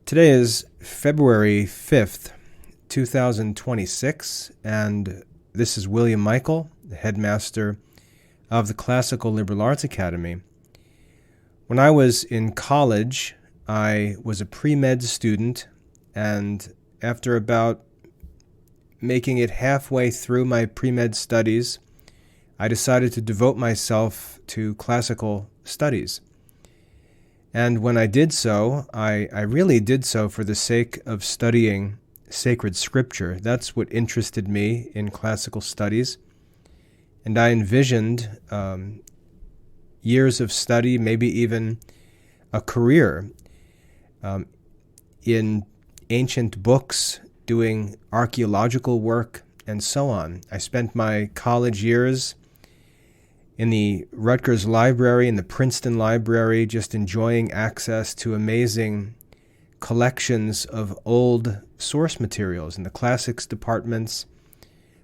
Today is February 5th, 2026, and this is William Michael, the headmaster of the Classical Liberal Arts Academy. When I was in college, I was a pre-med student, and after about making it halfway through my pre-med studies, I decided to devote myself to classical studies. And when I did so, I really did so for the sake of studying sacred scripture. That's what interested me in classical studies. And I envisioned years of study, maybe even a career in ancient books, doing archaeological work, and so on. I spent my college years in the Rutgers Library, in the Princeton Library, just enjoying access to amazing collections of old source materials in the classics departments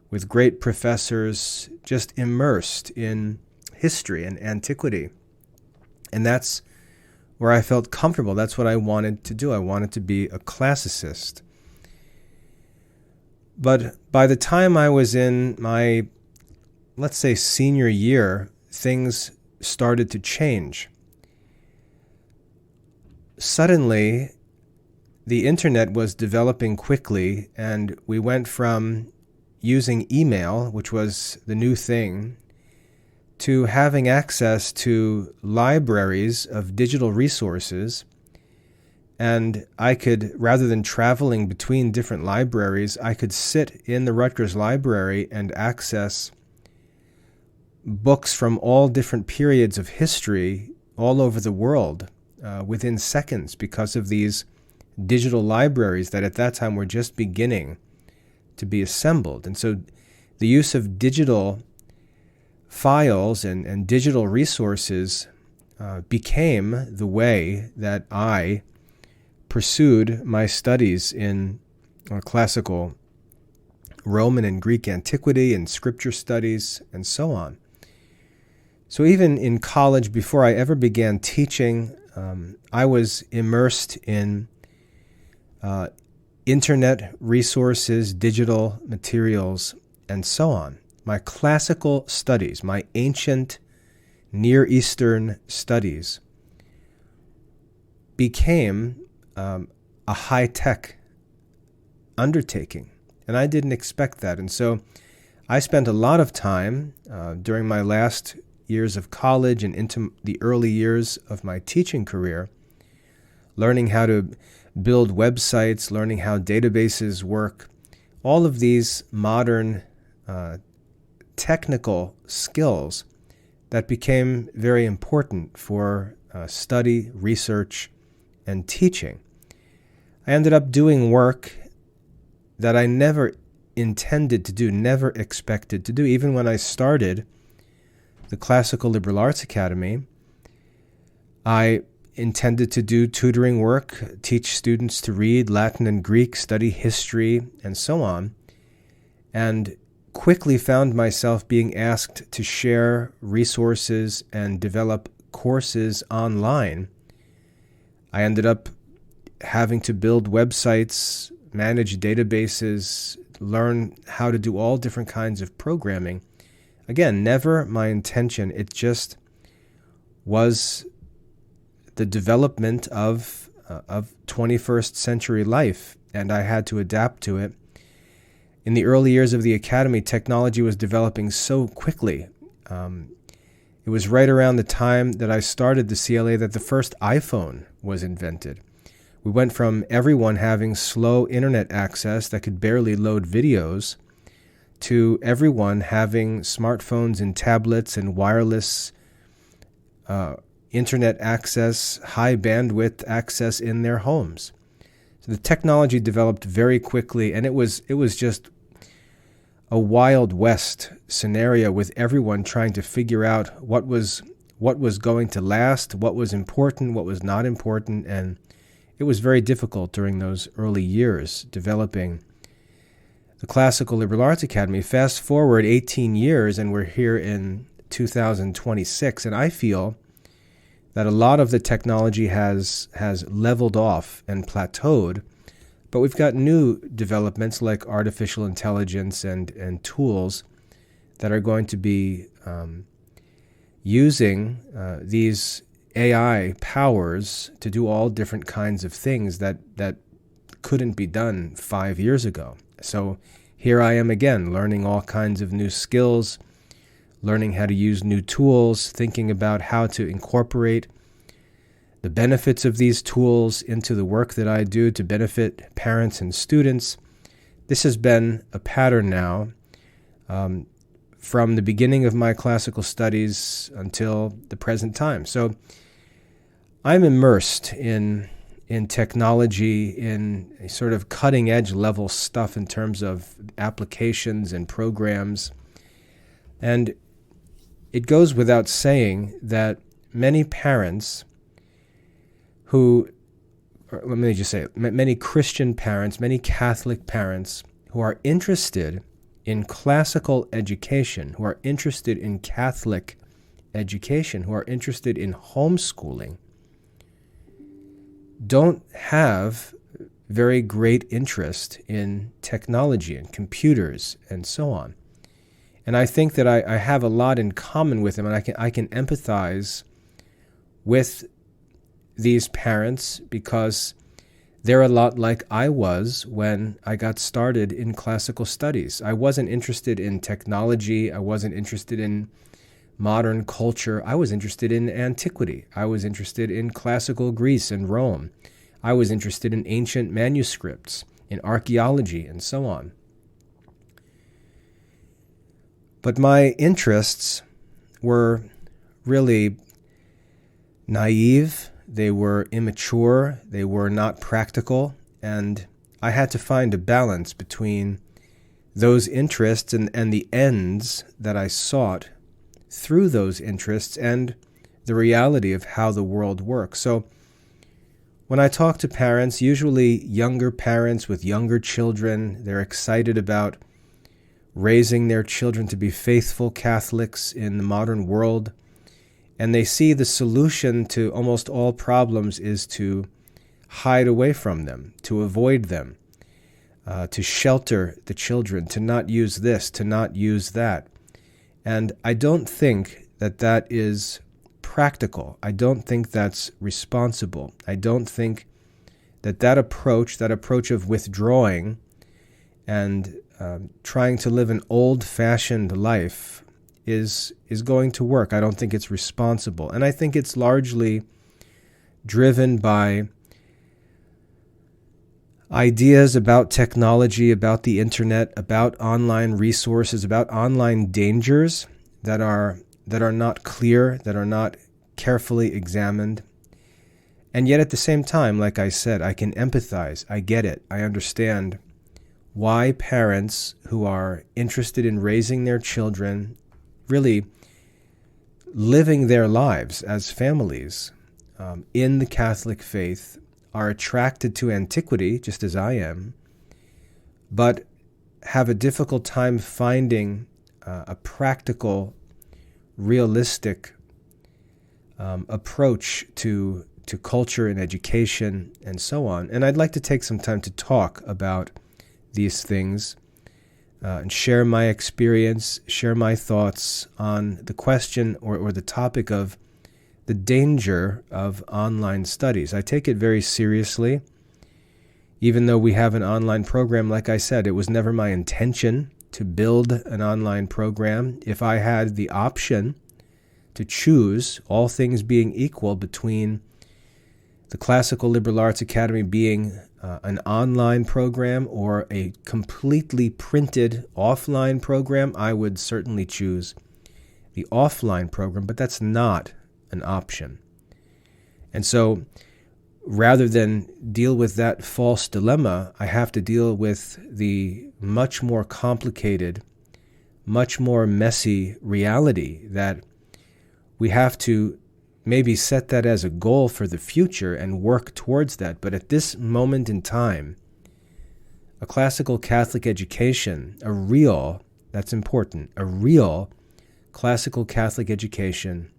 with great professors just immersed in history and antiquity. And that's where I felt comfortable. That's what I wanted to do. I wanted to be a classicist. But by the time I was in my, let's say, senior year, things started to change. Suddenly, the internet was developing quickly, and we went from using email, which was the new thing, to having access to libraries of digital resources. And I could, rather than traveling between different libraries, I could sit in the Rutgers Library and access books from all different periods of history all over the world within seconds because of these digital libraries that at that time were just beginning to be assembled. And so the use of digital files and digital resources became the way that I pursued my studies in classical Roman and Greek antiquity and scripture studies and so on. So even in college, before I ever began teaching, I was immersed in internet resources, digital materials, and so on. My classical studies, my ancient Near Eastern studies became a high-tech undertaking, and I didn't expect that. And so I spent a lot of time during my last years of college and into the early years of my teaching career learning how to build websites, learning how databases work, all of these modern technical skills that became very important for study, research, and teaching. I ended up doing work that I never intended to do, never expected to do. Even when I started the Classical Liberal Arts Academy, I intended to do tutoring work, teach students to read Latin and Greek, study history, and so on, and quickly found myself being asked to share resources and develop courses online. I ended up having to build websites, manage databases, learn how to do all different kinds of programming. Again, never my intention. It just was the development of 21st century life, and I had to adapt to it. In the early years of the academy, technology was developing so quickly. It was right around the time that I started the CLA that the first iPhone was invented. We went from everyone having slow internet access that could barely load videos to everyone having smartphones and tablets and wireless internet access, high bandwidth access in their homes. So the technology developed very quickly, and it was just a Wild West scenario with everyone trying to figure out what was going to last, what was important, what was not important, and it was very difficult during those early years developing the Classical Liberal Arts Academy. Fast forward 18 years, and we're here in 2026, and I feel that a lot of the technology has leveled off and plateaued, but we've got new developments like artificial intelligence and tools that are going to be using these AI powers to do all different kinds of things that couldn't be done 5 years ago. So here I am again, learning all kinds of new skills, learning how to use new tools, thinking about how to incorporate the benefits of these tools into the work that I do to benefit parents and students. This has been a pattern now from the beginning of my classical studies until the present time. So I'm immersed in technology, in a sort of cutting-edge level stuff in terms of applications and programs. And it goes without saying that many parents many Christian parents, many Catholic parents who are interested in classical education, who are interested in Catholic education, who are interested in homeschooling, don't have very great interest in technology and computers and so on. And I think that I have a lot in common with them, and I can empathize with these parents because they're a lot like I was when I got started in classical studies. I wasn't interested in technology. I wasn't interested in modern culture. I was interested in antiquity. I was interested in classical Greece and Rome. I was interested in ancient manuscripts, in archaeology, and so on. But my interests were really naive. They were immature, they were not practical, and I had to find a balance between those interests and the ends that I sought through those interests and the reality of how the world works. So when I talk to parents, usually younger parents with younger children, they're excited about raising their children to be faithful Catholics in the modern world. And they see the solution to almost all problems is to hide away from them, to avoid them, to shelter the children, to not use this, to not use that. And I don't think that is practical. I don't think that's responsible. I don't think that approach of withdrawing and trying to live an old-fashioned life is going to work. I don't think it's responsible. And I think it's largely driven by ideas about technology, about the internet, about online resources, about online dangers that are not clear, that are not carefully examined. And yet at the same time, like I said, I can empathize. I get it. I understand why parents who are interested in raising their children, really living their lives as families in the Catholic faith, are attracted to antiquity, just as I am, but have a difficult time finding a practical, realistic approach to culture and education and so on. And I'd like to take some time to talk about these things and share my experience, share my thoughts on the question or the topic of the danger of online studies. I take it very seriously. Even though we have an online program, like I said, it was never my intention to build an online program. If I had the option to choose, all things being equal, between the Classical Liberal Arts Academy being an online program or a completely printed offline program, I would certainly choose the offline program, but that's not an option. And so rather than deal with that false dilemma, I have to deal with the much more complicated, much more messy reality that we have to maybe set that as a goal for the future and work towards that. But at this moment in time, a classical Catholic education, that's important, a real classical Catholic education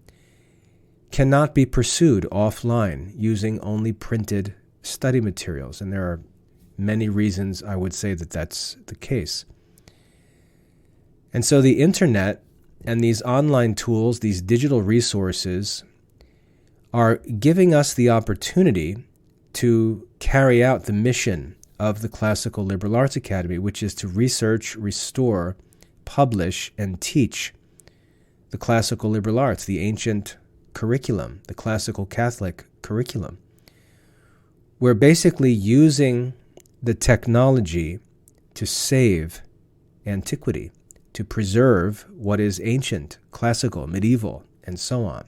cannot be pursued offline using only printed study materials. And there are many reasons I would say that that's the case. And so the internet and these online tools, these digital resources, are giving us the opportunity to carry out the mission of the Classical Liberal Arts Academy, which is to research, restore, publish, and teach the classical liberal arts, the ancient curriculum, the classical Catholic curriculum. We're basically using the technology to save antiquity, to preserve what is ancient, classical, medieval, and so on.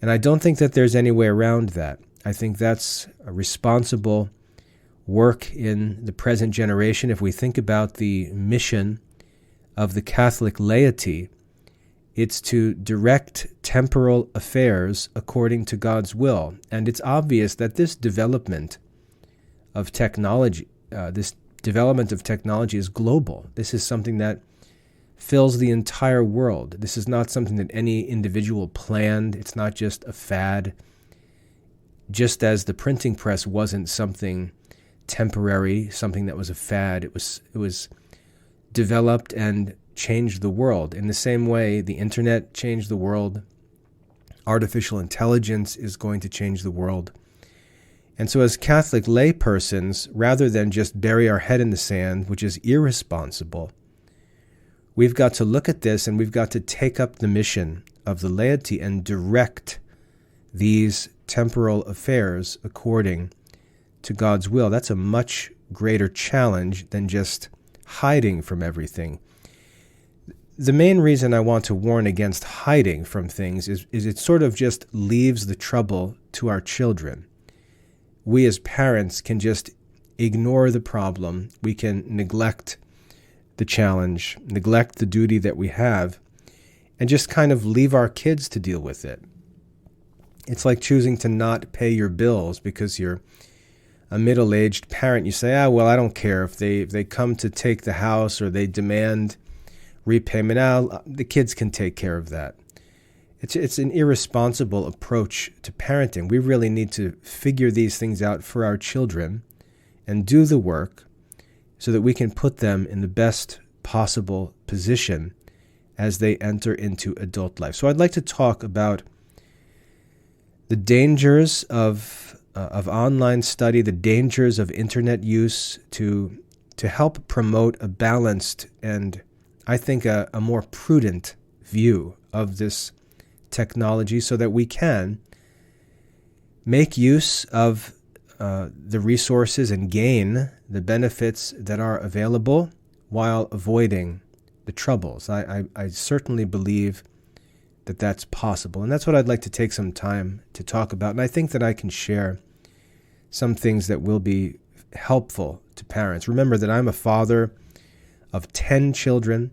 And I don't think that there's any way around that. I think that's a responsible work in the present generation. If we think about the mission of the Catholic laity, it's to direct temporal affairs according to God's will. And it's obvious that this development of technology is global. This is something that fills the entire world. This is not something that any individual planned. It's not just a fad. Just as the printing press wasn't something temporary, something that was a fad, it was developed and changed the world. In the same way, the internet changed the world. Artificial intelligence is going to change the world. And so as Catholic laypersons, rather than just bury our head in the sand, which is irresponsible, we've got to look at this and we've got to take up the mission of the laity and direct these temporal affairs according to God's will. That's a much greater challenge than just hiding from everything. The main reason I want to warn against hiding from things is it sort of just leaves the trouble to our children. We as parents can just ignore the problem. We can neglect the challenge, neglect the duty that we have, and just kind of leave our kids to deal with it. It's like choosing to not pay your bills because you're a middle-aged parent. You say, well, I don't care if they come to take the house or they demand repayment. The kids can take care of that. It's an irresponsible approach to parenting. We really need to figure these things out for our children and do the work so that we can put them in the best possible position as they enter into adult life. So I'd like to talk about the dangers of online study, the dangers of internet use to help promote a balanced and, I think, a more prudent view of this technology so that we can make use of the resources and gain the benefits that are available while avoiding the troubles. I certainly believe that that's possible. And that's what I'd like to take some time to talk about. And I think that I can share some things that will be helpful to parents. Remember that I'm a father of 10 children,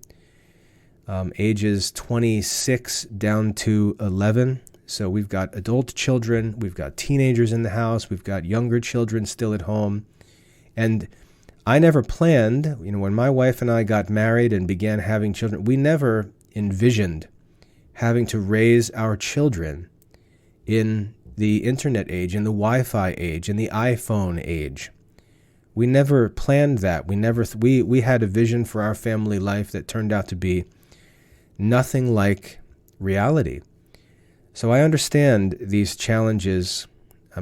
ages 26 down to 11. So we've got adult children, we've got teenagers in the house, we've got younger children still at home. And I never planned, when my wife and I got married and began having children, we never envisioned having to raise our children in the internet age, in the Wi-Fi age, in the iPhone age. We never planned that. We had a vision for our family life that turned out to be nothing like reality. So I understand these challenges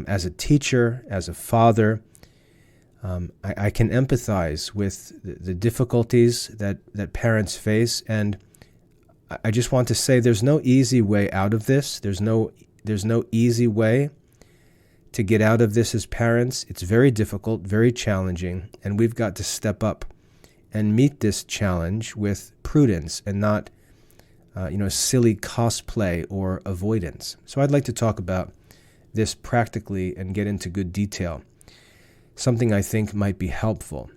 as a teacher, as a father. I can empathize with the difficulties that parents face, and I just want to say there's no easy way out of this. There's no easy way to get out of this as parents. It's very difficult, very challenging, and we've got to step up and meet this challenge with prudence and not silly cosplay or avoidance. So I'd like to talk about this practically and get into good detail, something I think might be helpful.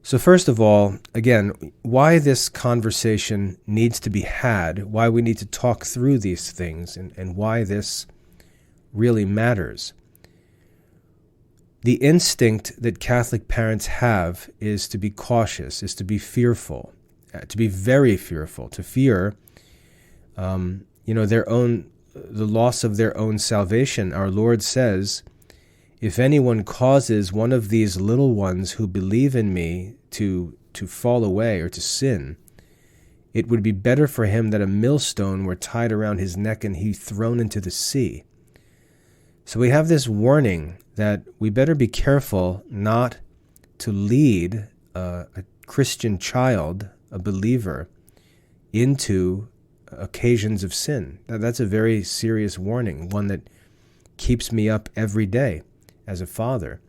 So first of all, again, why this conversation needs to be had, why we need to talk through these things, and why this really matters. The instinct that Catholic parents have is to be cautious, is to be fearful, to be very fearful, to fear, the loss of their own salvation. Our Lord says, if anyone causes one of these little ones who believe in me to fall away or to sin, it would be better for him that a millstone were tied around his neck and he thrown into the sea. So we have this warning that we better be careful not to lead a Christian child, a believer, into occasions of sin. That's a very serious warning, one that keeps me up every day as a father.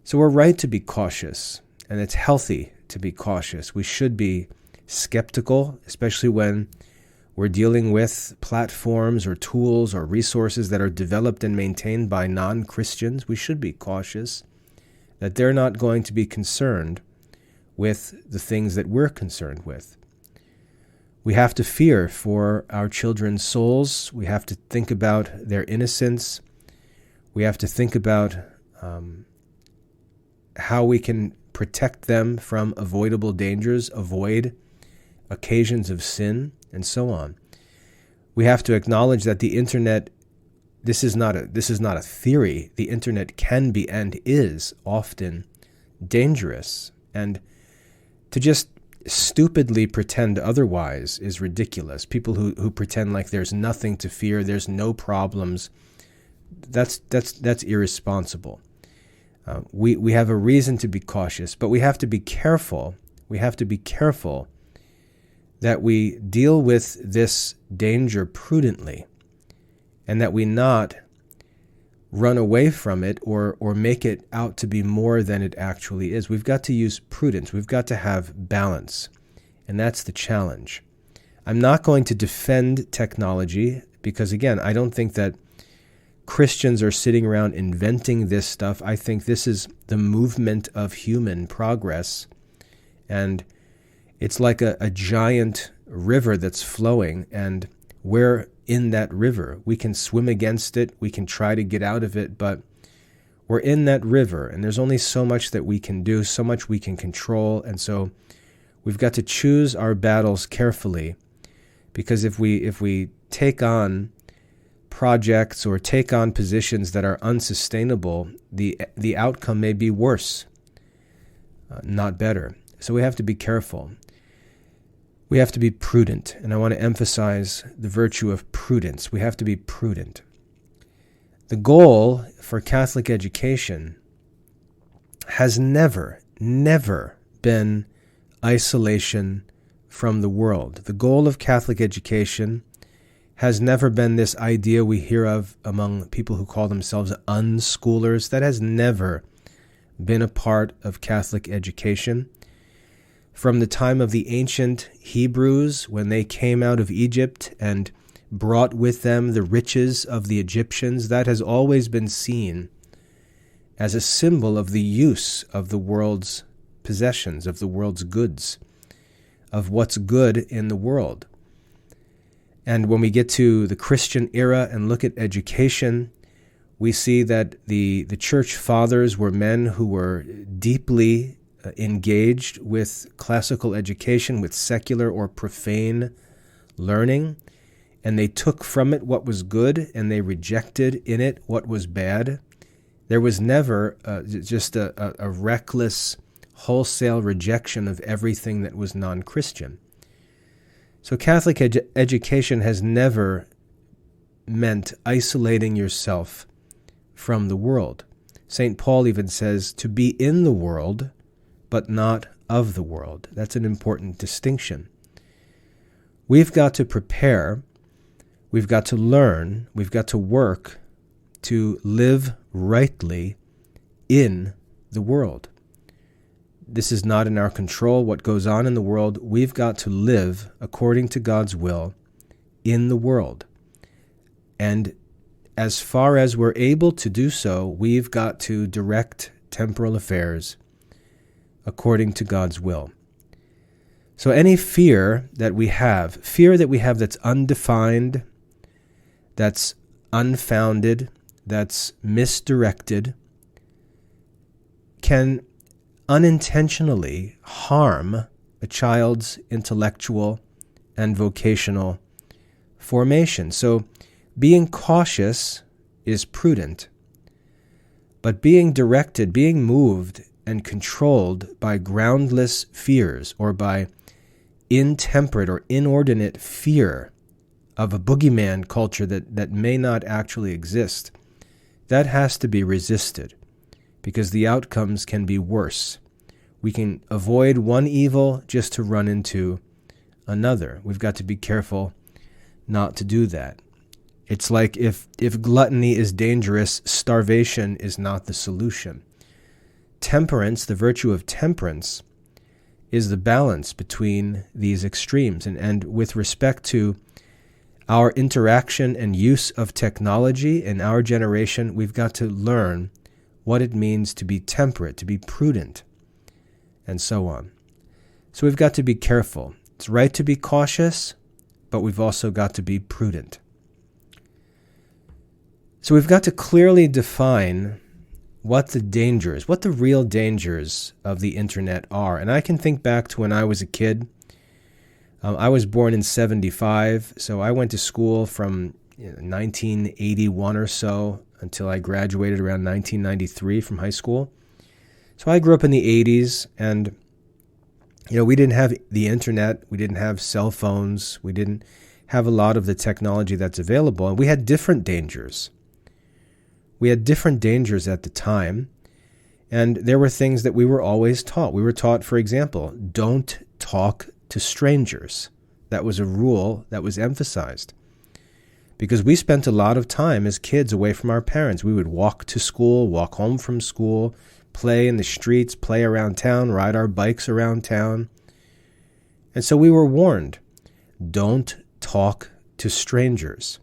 So we're right to be cautious, and it's healthy to be cautious. We should be skeptical, especially when we're dealing with platforms or tools or resources that are developed and maintained by non-Christians. We should be cautious that they're not going to be concerned with the things that we're concerned with. We have to fear for our children's souls. We have to think about their innocence. We have to think about how we can protect them from avoidable dangers, avoid occasions of sin, and so on. We have to acknowledge that the internet, this is not a theory. The internet can be and is often dangerous, and to just stupidly pretend otherwise is ridiculous. People who pretend like there's nothing to fear, there's no problems, that's irresponsible. We have a reason to be cautious, but we have to be careful. We have to be careful that we deal with this danger prudently, and that we not run away from it or make it out to be more than it actually is. We've got to use prudence. We've got to have balance, and that's the challenge. I'm not going to defend technology because, again, I don't think that Christians are sitting around inventing this stuff. I think this is the movement of human progress, and it's like a giant river that's flowing, and we're in that river. We can swim against it, we can try to get out of it, but we're in that river, and there's only so much that we can do, so much we can control, and so we've got to choose our battles carefully, because if we take on projects or take on positions that are unsustainable, the outcome may be worse, not better. So we have to be careful. We have to be prudent, and I want to emphasize the virtue of prudence. We have to be prudent. The goal for Catholic education has never been isolation from the world. The goal of Catholic education has never been this idea we hear of among people who call themselves unschoolers. That has never been a part of Catholic education. From the time of the ancient Hebrews, when they came out of Egypt and brought with them the riches of the Egyptians, that has always been seen as a symbol of the use of the world's possessions, of the world's goods, of what's good in the world. And when we get to the Christian era and look at education, we see that the church fathers were men who were deeply engaged with classical education, with secular or profane learning, and they took from it what was good and they rejected in it what was bad. There was never just a reckless, wholesale rejection of everything that was non-Christian. So Catholic education has never meant isolating yourself from the world. St. Paul even says to be in the world, but not of the world. That's an important distinction. We've got to prepare, we've got to learn, we've got to work to live rightly in the world. This is not in our control, what goes on in the world. We've got to live according to God's will in the world. And as far as we're able to do so, we've got to direct temporal affairs according to God's will. So any fear that we have that's undefined, that's unfounded, that's misdirected, can unintentionally harm a child's intellectual and vocational formation. So being cautious is prudent, but being directed, being moved and controlled by groundless fears or by intemperate or inordinate fear of a boogeyman culture that may not actually exist, that has to be resisted because the outcomes can be worse. We can avoid one evil just to run into another. We've got to be careful not to do that. It's like if gluttony is dangerous, starvation is not the solution. Temperance, the virtue of temperance, is the balance between these extremes. And with respect to our interaction and use of technology in our generation, we've got to learn what it means to be temperate, to be prudent, and so on. So we've got to be careful. It's right to be cautious, but we've also got to be prudent. So we've got to clearly define what the dangers, what the real dangers of the internet are. And I can think back to when I was a kid. I was born in 1975, so I went to school from 1981 or so until I graduated around 1993 from high school. So I grew up in the 80s, and we didn't have the internet, we didn't have cell phones, we didn't have a lot of the technology that's available, and we had different dangers. We had different dangers at the time, and there were things that we were always taught. We were taught, for example, don't talk to strangers. That was a rule that was emphasized. Because we spent a lot of time as kids away from our parents. We would walk to school, walk home from school, play in the streets, play around town, ride our bikes around town. And so we were warned, don't talk to strangers.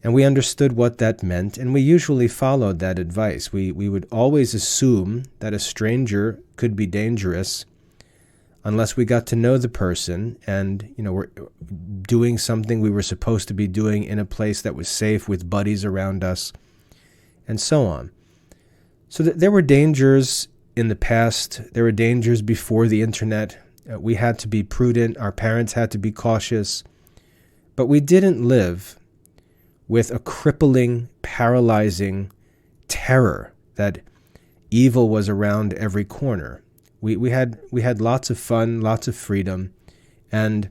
And we understood what that meant, and we usually followed that advice. We would always assume that a stranger could be dangerous unless we got to know the person and, we're doing something we were supposed to be doing in a place that was safe with buddies around us, and so on. So there were dangers in the past. There were dangers before the internet. We had to be prudent. Our parents had to be cautious. But we didn't live with a crippling, paralyzing terror that evil was around every corner. We had lots of fun, lots of freedom, and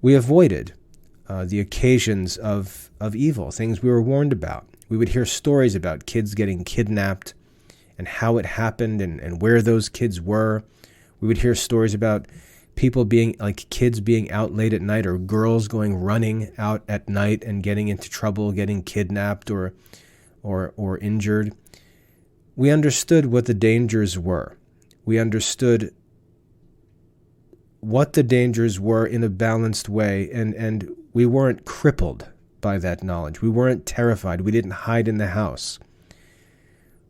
we avoided the occasions of evil, things we were warned about. We would hear stories about kids getting kidnapped and how it happened and where those kids were. We would hear stories about people kids being out late at night, or girls going running out at night and getting into trouble, getting kidnapped or injured. We understood what the dangers were. We understood what the dangers were in a balanced way, and we weren't crippled by that knowledge. We weren't terrified. We didn't hide in the house.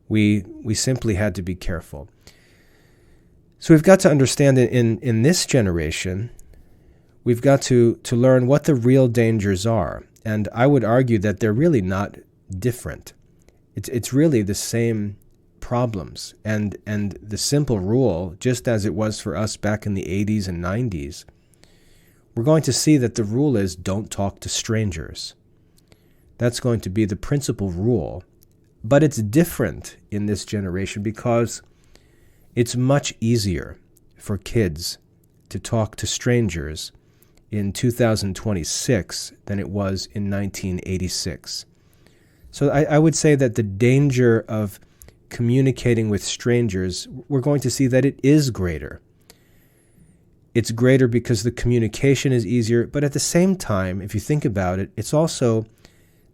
We simply had to be careful. So we've got to understand that in this generation, we've got to learn what the real dangers are. And I would argue that they're really not different. It's really the same problems. And the simple rule, just as it was for us back in the 80s and 90s, we're going to see that the rule is don't talk to strangers. That's going to be the principal rule. But it's different in this generation because it's much easier for kids to talk to strangers in 2026 than it was in 1986. So I would say that the danger of communicating with strangers, we're going to see that it is greater. It's greater because the communication is easier, but at the same time, if you think about it, it's also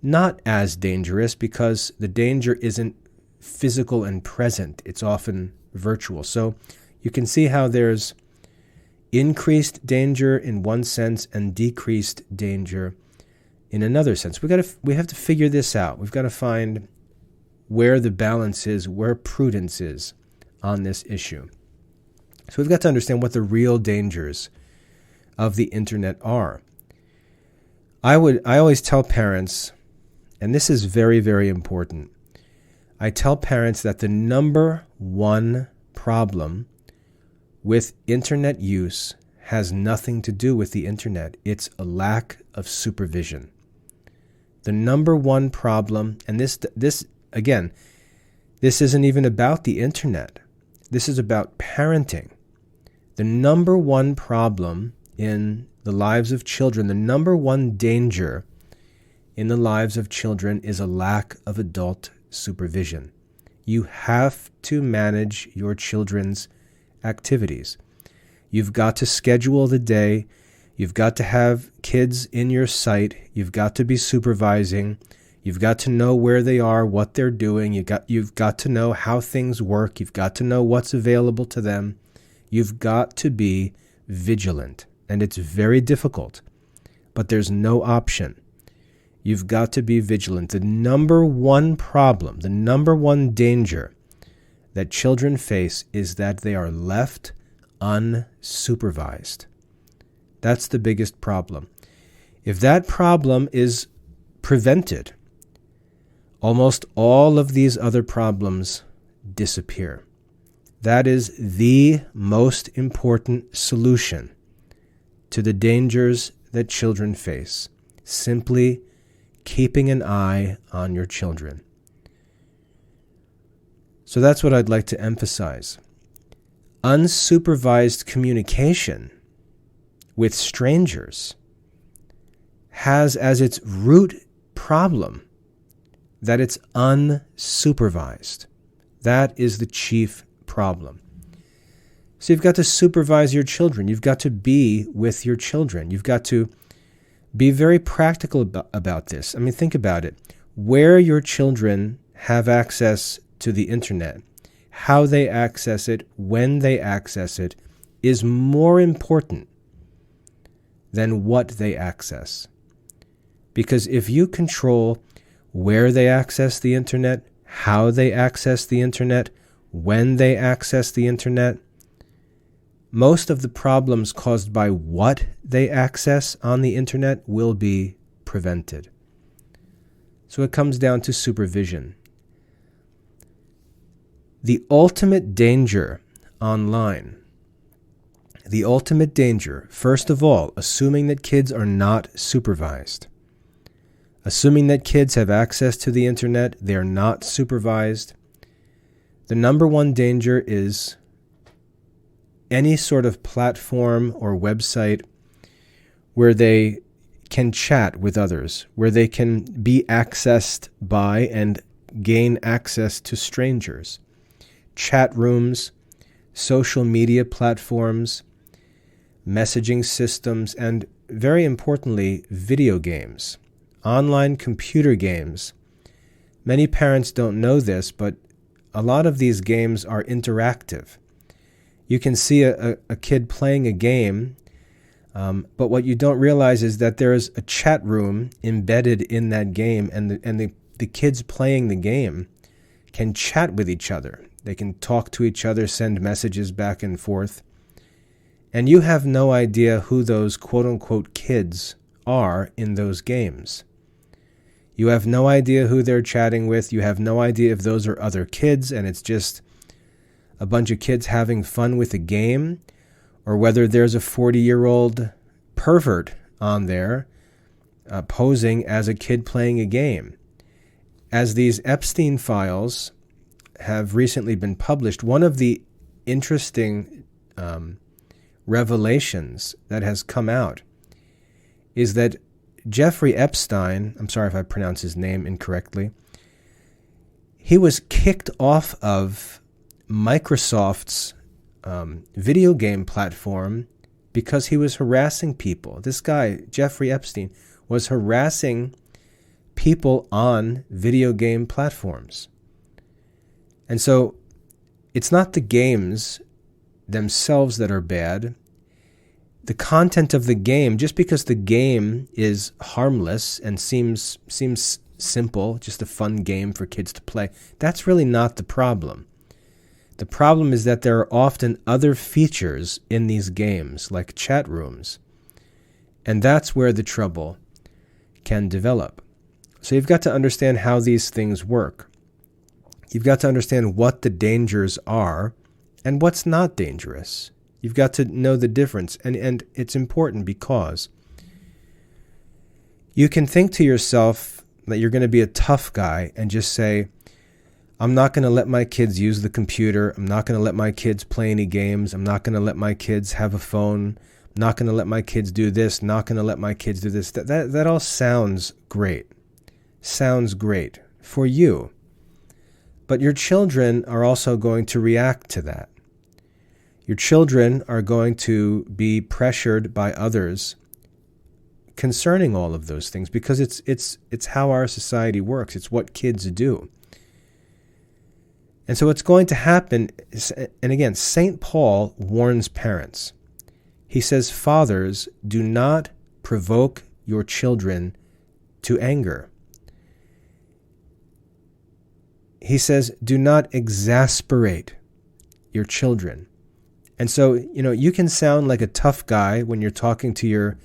not as dangerous because the danger isn't physical and present. It's often virtual. So you can see how there's increased danger in one sense and decreased danger in another sense. We have to figure this out. We've got to find where the balance is, where prudence is on this issue. So we've got to understand what the real dangers of the internet are. I always tell parents, and this is very, very important, I tell parents that the number one problem with internet use has nothing to do with the internet. It's a lack of supervision. The number one problem, and this again, this isn't even about the internet. This is about parenting. The number one problem in the lives of children, the number one danger in the lives of children is a lack of adult supervision. You have to manage your children's activities. You've got to schedule the day. You've got to have kids in your sight. You've got to be supervising. You've got to know where they are, what they're doing. You've got to know how things work. You've got to know what's available to them. You've got to be vigilant. And it's very difficult, but there's no option. You've got to be vigilant. The number one problem, the number one danger that children face is that they are left unsupervised. That's the biggest problem. If that problem is prevented, almost all of these other problems disappear. That is the most important solution to the dangers that children face. Simply keeping an eye on your children. So that's what I'd like to emphasize. Unsupervised communication with strangers has as its root problem that it's unsupervised. That is the chief problem. So you've got to supervise your children. You've got to be with your children. You've got to be very practical about this. I mean, think about it. Where your children have access to the internet, how they access it, when they access it, is more important than what they access. Because if you control where they access the internet, how they access the internet, when they access the internet, most of the problems caused by what they access on the internet will be prevented. So it comes down to supervision. The ultimate danger online, the ultimate danger, first of all, assuming that kids are not supervised. Assuming that kids have access to the internet, they are not supervised. The number one danger is any sort of platform or website where they can chat with others, where they can be accessed by and gain access to strangers. Chat rooms, social media platforms, messaging systems, and very importantly, video games, online computer games. Many parents don't know this, but a lot of these games are interactive. You can see a kid playing a game, but what you don't realize is that there is a chat room embedded in that game, and the kids playing the game can chat with each other. They can talk to each other, send messages back and forth. And you have no idea who those quote-unquote kids are in those games. You have no idea who they're chatting with. You have no idea if those are other kids and it's just a bunch of kids having fun with a game, or whether there's a 40-year-old pervert on there posing as a kid playing a game. As these Epstein files have recently been published, one of the interesting revelations that has come out is that Jeffrey Epstein, I'm sorry if I pronounce his name incorrectly, he was kicked off of Microsoft's video game platform because he was harassing people. This guy, Jeffrey Epstein, was harassing people on video game platforms. And so it's not the games themselves that are bad. The content of the game, just because the game is harmless and seems simple, just a fun game for kids to play, that's really not the problem. The problem is that there are often other features in these games, like chat rooms. And that's where the trouble can develop. So you've got to understand how these things work. You've got to understand what the dangers are and what's not dangerous. You've got to know the difference. And it's important because you can think to yourself that you're going to be a tough guy and just say, I'm not going to let my kids use the computer. I'm not going to let my kids play any games. I'm not going to let my kids have a phone. I'm not going to let my kids do this. Not going to let my kids do this. That all sounds great. Sounds great for you. But your children are also going to react to that. Your children are going to be pressured by others concerning all of those things because it's how our society works. It's what kids do. And so what's going to happen is, and again, St. Paul warns parents. He says, fathers, do not provoke your children to anger. He says, do not exasperate your children. And so, you can sound like a tough guy when you're talking to your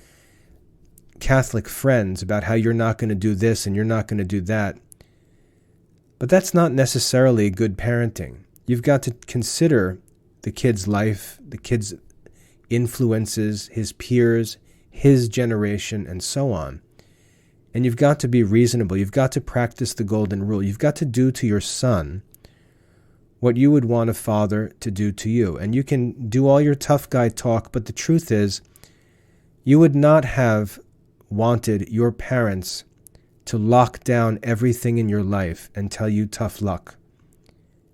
Catholic friends about how you're not going to do this and you're not going to do that. But that's not necessarily good parenting. You've got to consider the kid's life, the kid's influences, his peers, his generation, and so on. And you've got to be reasonable. You've got to practice the golden rule. You've got to do to your son what you would want a father to do to you. And you can do all your tough guy talk, but the truth is, you would not have wanted your parents to lock down everything in your life and tell you tough luck.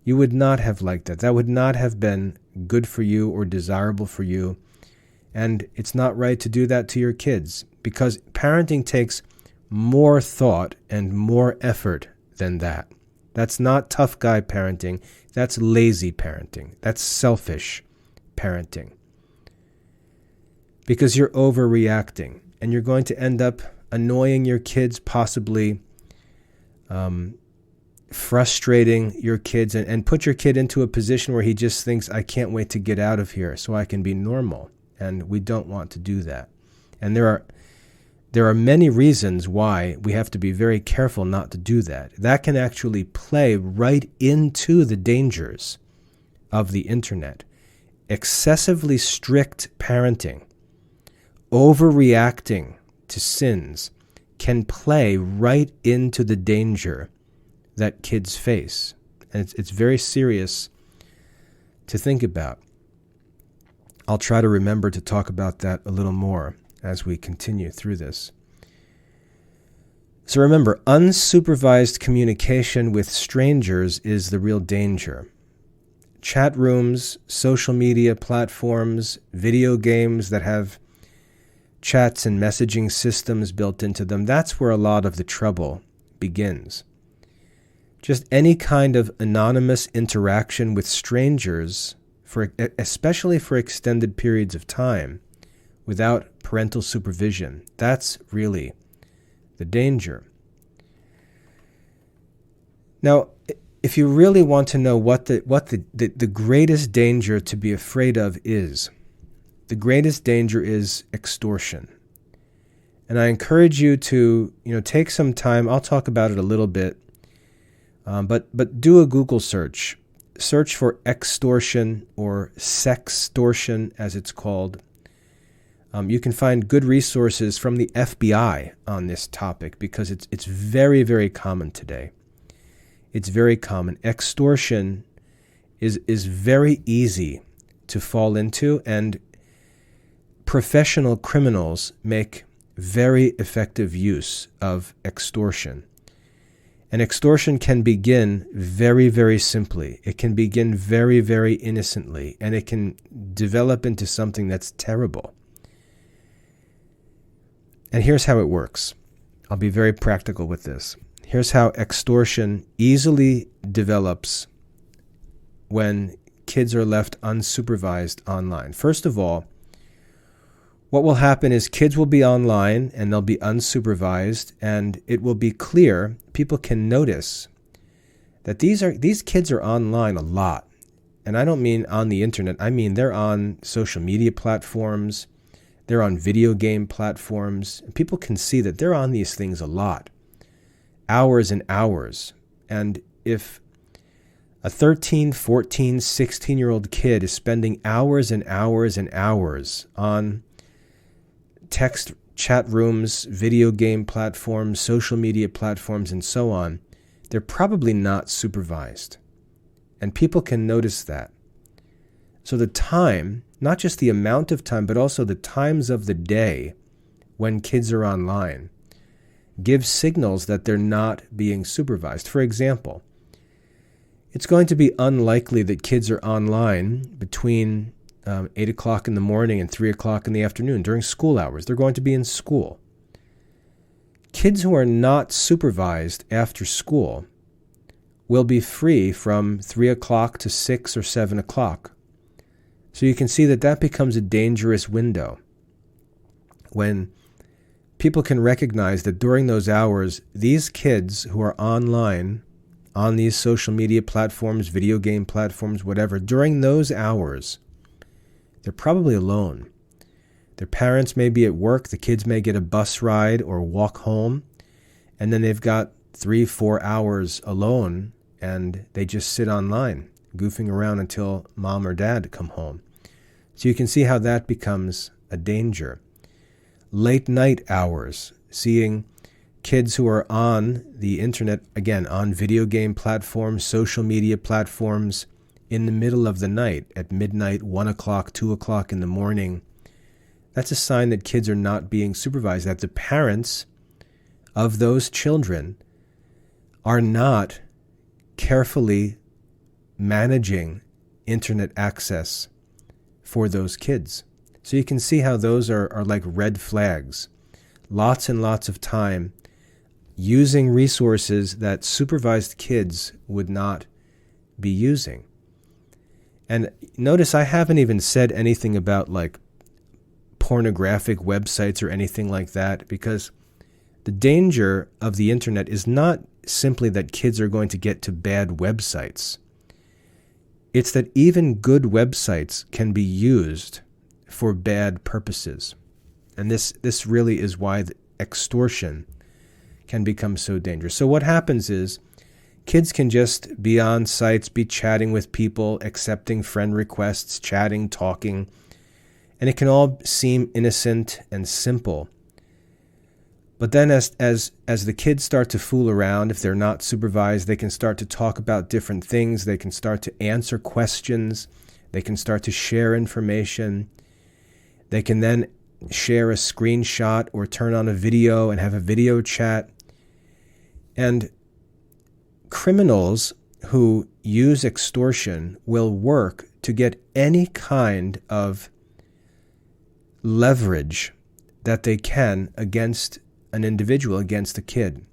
You would not have liked that. That would not have been good for you or desirable for you. And it's not right to do that to your kids because parenting takes more thought and more effort than that. That's not tough guy parenting. That's lazy parenting. That's selfish parenting. Because you're overreacting and you're going to end up annoying your kids, possibly frustrating your kids and put your kid into a position where he just thinks, I can't wait to get out of here so I can be normal. And we don't want to do that. And there are many reasons why we have to be very careful not to do that. That can actually play right into the dangers of the internet. Excessively strict parenting, overreacting to sins can play right into the danger that kids face. And it's very serious to think about. I'll try to remember to talk about that a little more as we continue through this. So remember, unsupervised communication with strangers is the real danger. Chat rooms, social media platforms, video games that have chats and messaging systems built into them, that's where a lot of the trouble begins. Just any kind of anonymous interaction with strangers, especially for extended periods of time, without parental supervision, that's really the danger. Now, if you really want to know what the greatest danger to be afraid of is, the greatest danger is extortion. And I encourage you to, take some time. I'll talk about it a little bit, but do a Google search. Search for extortion or sextortion, as it's called. You can find good resources from the FBI on this topic because it's very, very common today. It's very common. Extortion is very easy to fall into, and professional criminals make very effective use of extortion. And extortion can begin very, very simply. It can begin very, very innocently, and it can develop into something that's terrible. And here's how it works. I'll be very practical with this. Here's how extortion easily develops when kids are left unsupervised online. First of all, what will happen is kids will be online and they'll be unsupervised, and it will be clear, people can notice that these kids are online a lot. And I don't mean on the internet, I mean they're on social media platforms, they're on video game platforms, and people can see that they're on these things a lot, hours and hours. And if A 13, 14, 16-year-old kid is spending hours and hours and hours on text chat rooms, video game platforms, social media platforms, and so on. They're probably not supervised. And people can notice that. So the time, not just the amount of time, but also the times of the day when kids are online, give signals that they're not being supervised. For example, it's going to be unlikely that kids are online between 8 o'clock in the morning and 3 o'clock in the afternoon during school hours. They're going to be in school. Kids who are not supervised after school will be free from 3 o'clock to 6 or 7 o'clock. So you can see that that becomes a dangerous window when people can recognize that during those hours, these kids who are online on these social media platforms, video game platforms, whatever, during those hours, they're probably alone. Their parents may be at work, the kids may get a bus ride or walk home, and then they've got 3-4 hours alone, and they just sit online, goofing around until mom or dad come home. So you can see how that becomes a danger. Late night hours, seeing kids who are on the internet, again, on video game platforms, social media platforms, in the middle of the night, at midnight, 1 o'clock, 2 o'clock in the morning, that's a sign that kids are not being supervised, that the parents of those children are not carefully managing internet access for those kids. So you can see how those are like red flags. Lots and lots of time using resources that supervised kids would not be using. And notice I haven't even said anything about like pornographic websites or anything like that, because the danger of the internet is not simply that kids are going to get to bad websites. It's that even good websites can be used for bad purposes. And this really is why the extortion can become so dangerous. So what happens is kids can just be on sites, be chatting with people, accepting friend requests, chatting, talking, and it can all seem innocent and simple. But then as the kids start to fool around, if they're not supervised, they can start to talk about different things, they can start to answer questions, they can start to share information, they can then share a screenshot or turn on a video and have a video chat. And criminals who use extortion will work to get any kind of leverage that they can against an individual, against a kid.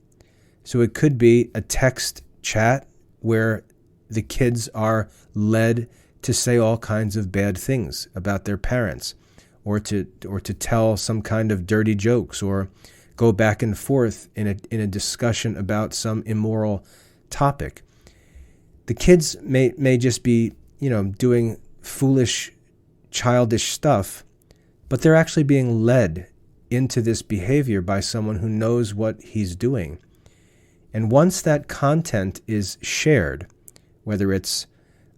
So it could be a text chat where the kids are led to say all kinds of bad things about their parents, or to tell some kind of dirty jokes, or go back and forth in a discussion about some immoral topic. The kids may just be, doing foolish, childish stuff, but they're actually being led into this behavior by someone who knows what he's doing. And once that content is shared, whether it's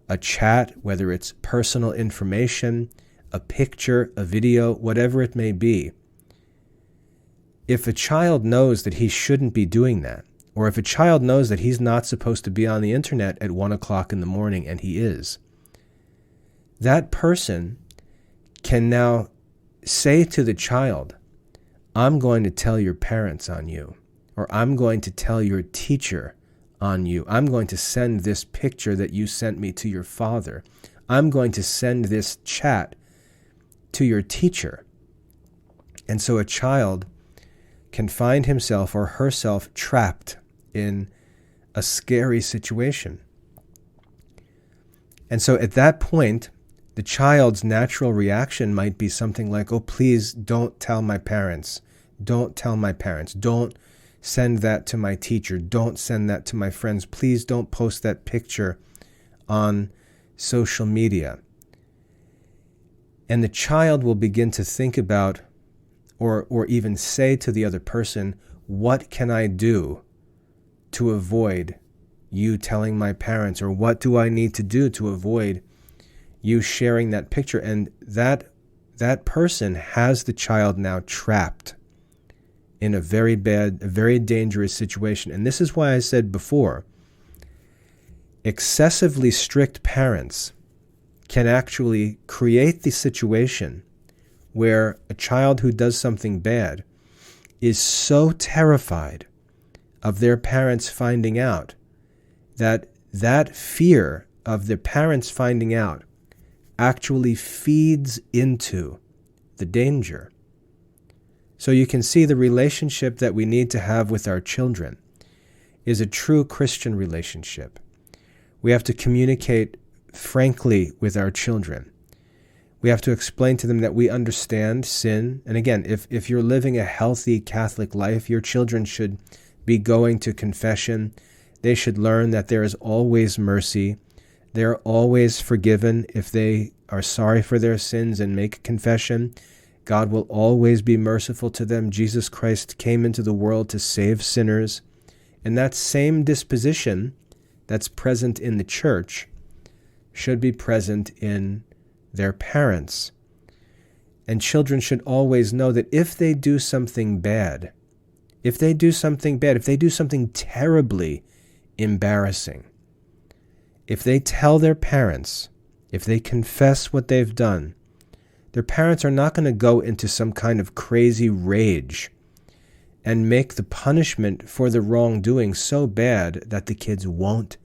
a chat, whether it's personal information, a picture, a video, whatever it may be, if a child knows that he shouldn't be doing that, or if a child knows that he's not supposed to be on the internet at 1 o'clock in the morning and he is, that person can now say to the child, I'm going to tell your parents on you, or I'm going to tell your teacher on you. I'm going to send this picture that you sent me to your father. I'm going to send this chat to your teacher. And so a child can find himself or herself trapped in a scary situation. And so at that point, the child's natural reaction might be something like, oh, please don't tell my parents. Don't tell my parents. Don't send that to my teacher. Don't send that to my friends. Please don't post that picture on social media. And the child will begin to think about, or even say to the other person, what can I do to avoid you telling my parents, or what do I need to do to avoid you sharing that picture? And that person has the child now trapped in a very bad, a very dangerous situation. And this is why I said before, excessively strict parents can actually create the situation where a child who does something bad is so terrified of their parents finding out that fear of the parents finding out actually feeds into the danger. So you can see the relationship that we need to have with our children is a true Christian relationship. We have to communicate frankly with our children. We have to explain to them that we understand sin. And again, if you're living a healthy Catholic life, your children should be going to confession. They should learn that there is always mercy. They're always forgiven if they are sorry for their sins and make confession. God will always be merciful to them. Jesus Christ came into the world to save sinners. And that same disposition that's present in the church should be present in their parents. And children should always know that if they do something bad, if they do something terribly embarrassing, if they tell their parents, if they confess what they've done, their parents are not going to go into some kind of crazy rage and make the punishment for the wrongdoing so bad that the kids won't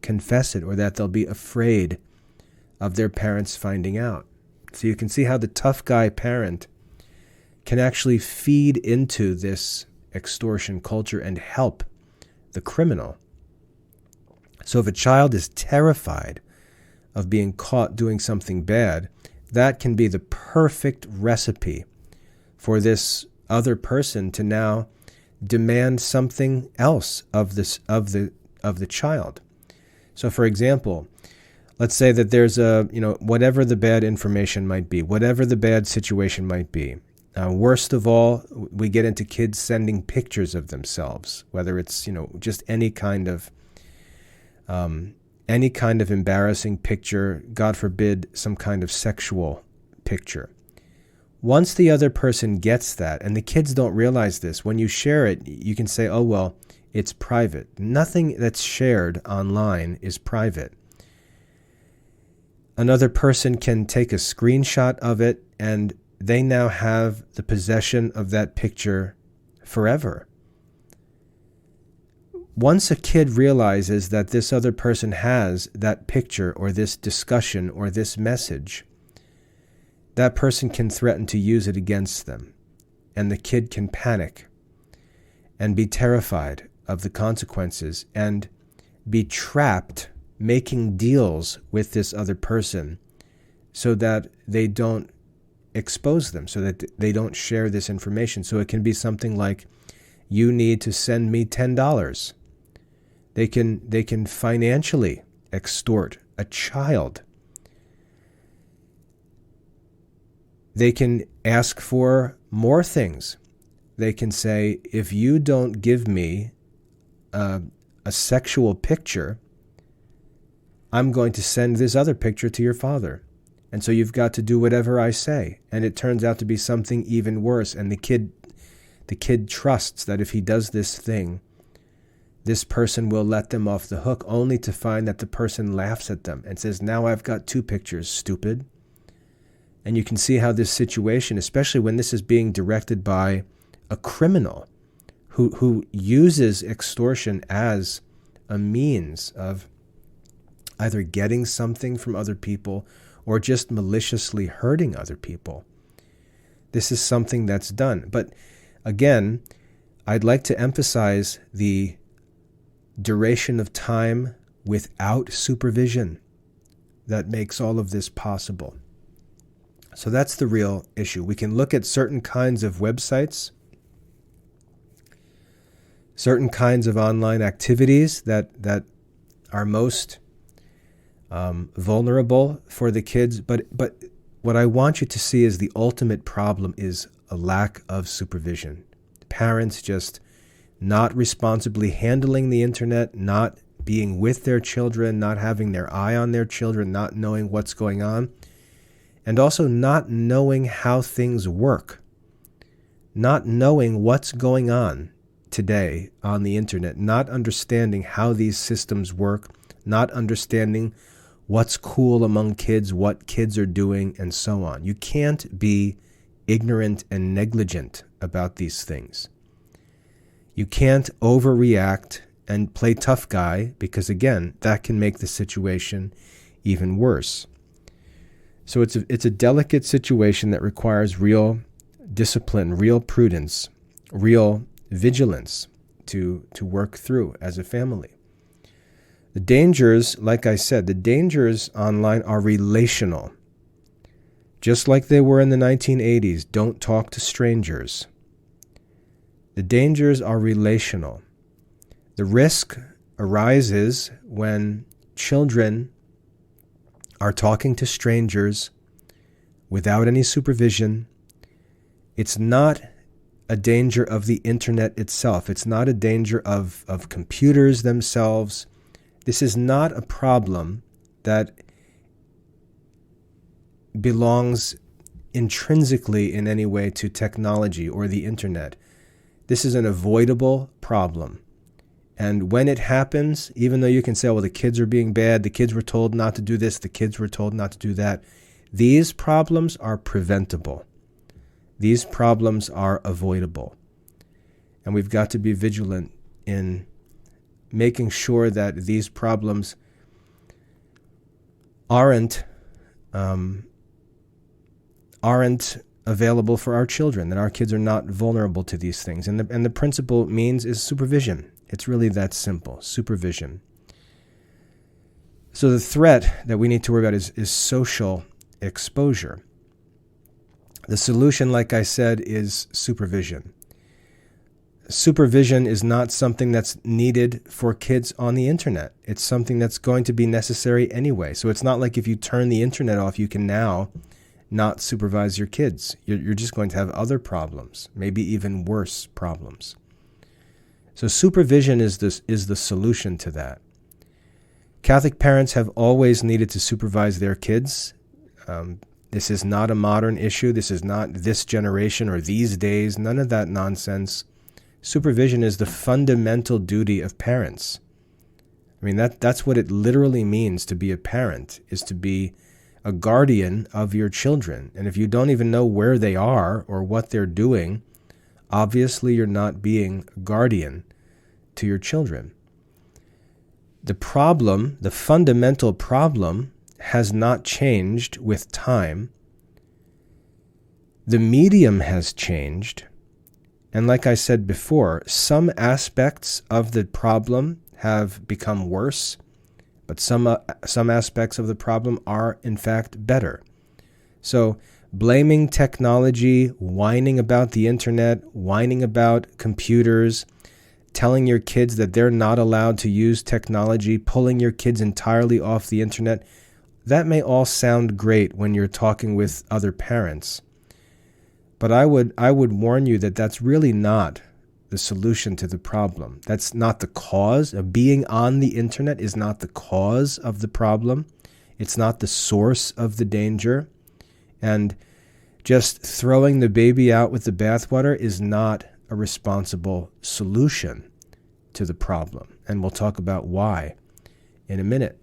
confess it, or that they'll be afraid of their parents finding out. So you can see how the tough guy parent can actually feed into this extortion culture and help the criminal. So if a child is terrified of being caught doing something bad, that can be the perfect recipe for this other person to now demand something else of the child. So for example, let's say that there's whatever the bad information might be, whatever the bad situation might be. Worst of all, we get into kids sending pictures of themselves, whether it's, just any kind of embarrassing picture, God forbid, some kind of sexual picture. Once the other person gets that, and the kids don't realize this, when you share it, you can say, oh, well, it's private. Nothing that's shared online is private. Another person can take a screenshot of it, and they now have the possession of that picture forever. Once a kid realizes that this other person has that picture or this discussion or this message, that person can threaten to use it against them, and the kid can panic and be terrified of the consequences and be trapped making deals with this other person so that they don't expose them, so that they don't share this information. So it can be something like, you need to send me $10. They can financially extort a child. They can ask for more things. They can say, if you don't give me a sexual picture, I'm going to send this other picture to your father. And so you've got to do whatever I say. And it turns out to be something even worse. And the kid trusts that if he does this thing, this person will let them off the hook, only to find that the person laughs at them and says, now I've got 2 pictures, stupid. And you can see how this situation, especially when this is being directed by a criminal who uses extortion as a means of either getting something from other people or just maliciously hurting other people. This is something that's done. But again, I'd like to emphasize the duration of time without supervision that makes all of this possible. So that's the real issue. We can look at certain kinds of websites, certain kinds of online activities that are most vulnerable for the kids. But what I want you to see is the ultimate problem is a lack of supervision. Parents just not responsibly handling the internet, not being with their children, not having their eye on their children, not knowing what's going on, and also not knowing how things work, not knowing what's going on today on the internet, not understanding how these systems work, not understanding what's cool among kids, what kids are doing, and so on. You can't be ignorant and negligent about these things. You can't overreact and play tough guy because, again, that can make the situation even worse. So it's a delicate situation that requires real discipline, real prudence, real vigilance to work through as a family. The dangers, like I said, the dangers online are relational. Just like they were in the 1980s, don't talk to strangers. The dangers are relational. The risk arises when children are talking to strangers without any supervision. It's not a danger of the internet itself. It's not a danger of computers themselves. This is not a problem that belongs intrinsically in any way to technology or the internet. This is an avoidable problem. And when it happens, even though you can say, well, the kids are being bad, the kids were told not to do this, the kids were told not to do that, these problems are preventable. These problems are avoidable. And we've got to be vigilant in making sure that these problems aren't available for our children, that our kids are not vulnerable to these things. And the principal means is supervision. It's really that simple, supervision. So the threat that we need to worry about is social exposure. The solution, like I said, is supervision. Supervision is not something that's needed for kids on the internet. It's something that's going to be necessary anyway. So it's not like if you turn the internet off, you can now not supervise your kids. You're just going to have other problems, maybe even worse problems. So supervision is the solution to that. Catholic parents have always needed to supervise their kids. This is not a modern issue. This is not this generation or these days. None of that nonsense. Supervision is the fundamental duty of parents. I mean, that's what it literally means to be a parent, is to be a guardian of your children. And if you don't even know where they are or what they're doing, obviously you're not being a guardian to your children. The problem, the fundamental problem, has not changed with time. The medium has changed. And like I said before, some aspects of the problem have become worse, but some aspects of the problem are, in fact, better. So blaming technology, whining about the internet, whining about computers, telling your kids that they're not allowed to use technology, pulling your kids entirely off the internet, that may all sound great when you're talking with other parents. But I would warn you that that's really not the solution to the problem. That's not the cause. Being on the internet is not the cause of the problem. It's not the source of the danger. And just throwing the baby out with the bathwater is not a responsible solution to the problem. And we'll talk about why in a minute.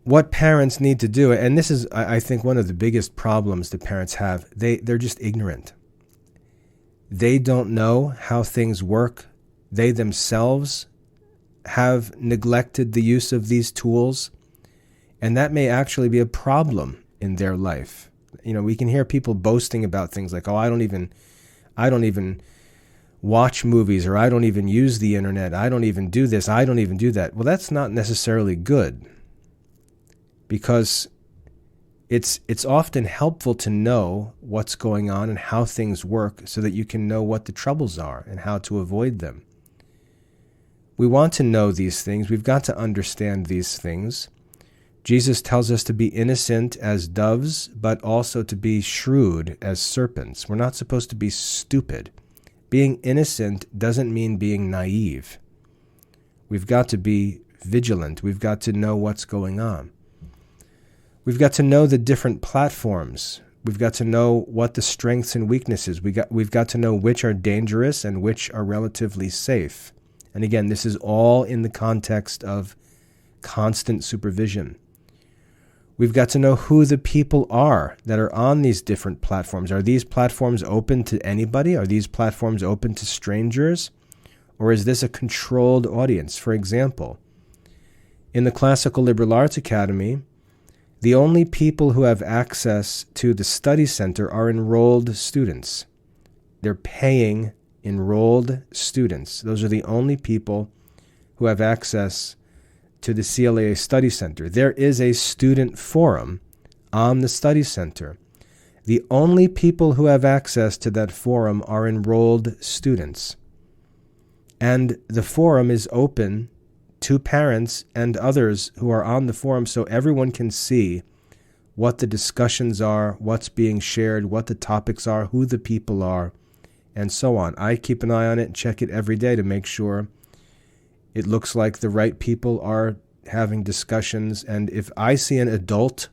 What parents need to do, and this is, I think, one of the biggest problems that parents have, they're just ignorant. They don't know how things work. They themselves have neglected the use of these tools, and that may actually be a problem in their life. You know, we can hear people boasting about things like, "Oh, I don't even watch movies," or "I don't even use the internet. I don't even do this. I don't even do that." Well, that's not necessarily good, because it's often helpful to know what's going on and how things work so that you can know what the troubles are and how to avoid them. We want to know these things. We've got to understand these things. Jesus tells us to be innocent as doves, but also to be shrewd as serpents. We're not supposed to be stupid. Being innocent doesn't mean being naive. We've got to be vigilant. We've got to know what's going on. We've got to know the different platforms. We've got to know what the strengths and weaknesses. We've got to know which are dangerous and which are relatively safe. And again, this is all in the context of constant supervision. We've got to know who the people are that are on these different platforms. Are these platforms open to anybody? Are these platforms open to strangers? Or is this a controlled audience? For example, in the Classical Liberal Arts Academy, the only people who have access to the study center are enrolled students. They're paying enrolled students. Those are the only people who have access to the CLAA Study Center. There is a student forum on the study center. The only people who have access to that forum are enrolled students. And the forum is open to parents and others who are on the forum so everyone can see what the discussions are, what's being shared, what the topics are, who the people are, and so on. I keep an eye on it and check it every day to make sure it looks like the right people are having discussions. And if I see an adult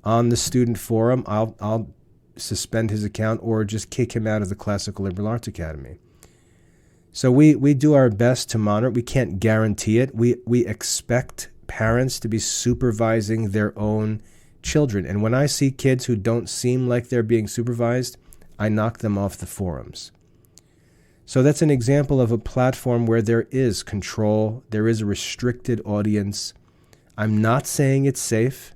on the student forum, I'll suspend his account or just kick him out of the Classical Liberal Arts Academy. So we do our best to monitor. We can't guarantee it. We expect parents to be supervising their own children. And when I see kids who don't seem like they're being supervised, I knock them off the forums. So that's an example of a platform where there is control, there is a restricted audience. I'm not saying it's safe.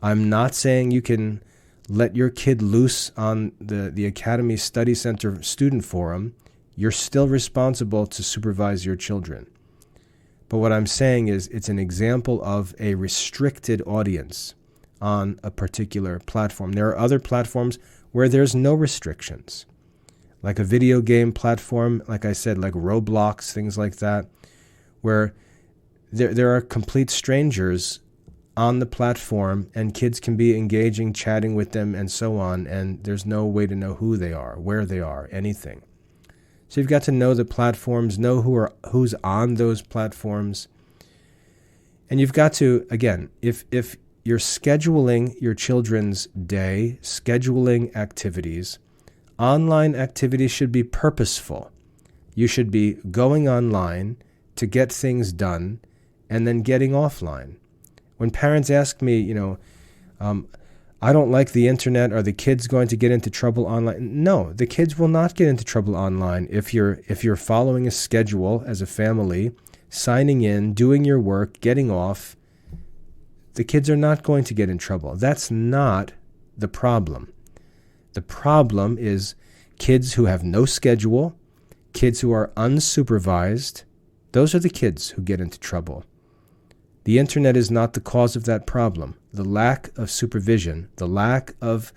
I'm not saying you can let your kid loose on the Academy Study Center student forum. You're still responsible to supervise your children. But what I'm saying is it's an example of a restricted audience on a particular platform. There are other platforms where there's no restrictions, like a video game platform, like I said, like Roblox, things like that, where there are complete strangers on the platform and kids can be engaging, chatting with them and so on, and there's no way to know who they are, where they are, anything. So you've got to know the platforms, know who's on those platforms. And you've got to, again, if you're scheduling your children's day, scheduling activities, online activities should be purposeful. You should be going online to get things done and then getting offline. When parents ask me, I don't like the internet, are the kids going to get into trouble online? No, the kids will not get into trouble online if you're following a schedule as a family, signing in, doing your work, getting off. The kids are not going to get in trouble. That's not the problem. The problem is kids who have no schedule, kids who are unsupervised. Those are the kids who get into trouble. The internet is not the cause of that problem. The lack of supervision, the lack of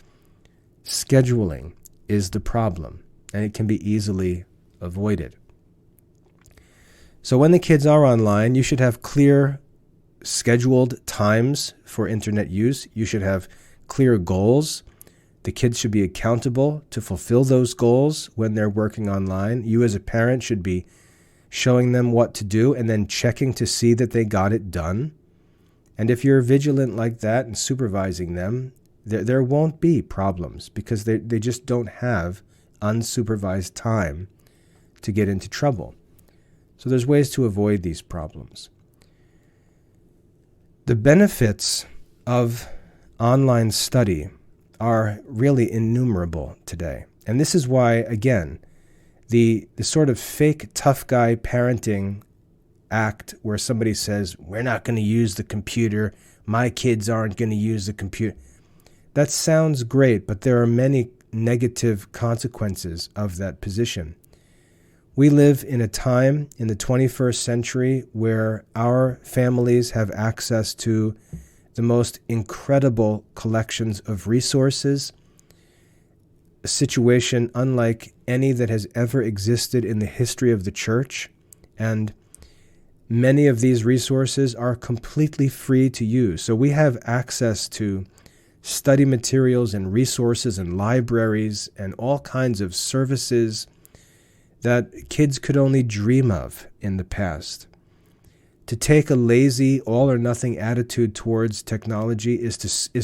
scheduling is the problem, and it can be easily avoided. So when the kids are online, you should have clear scheduled times for internet use. You should have clear goals. The kids should be accountable to fulfill those goals when they're working online. You as a parent should be showing them what to do and then checking to see that they got it done. And if you're vigilant like that and supervising them, there won't be problems because they just don't have unsupervised time to get into trouble. So there's ways to avoid these problems. The benefits of online study are really innumerable today. And this is why, again, the sort of fake tough guy parenting act where somebody says, we're not going to use the computer, my kids aren't going to use the computer. That sounds great, but there are many negative consequences of that position. We live in a time in the 21st century where our families have access to the most incredible collections of resources, a situation unlike any that has ever existed in the history of the church, and many of these resources are completely free to use. So we have access to study materials and resources and libraries and all kinds of services that kids could only dream of in the past. To take a lazy, all or nothing attitude towards technology is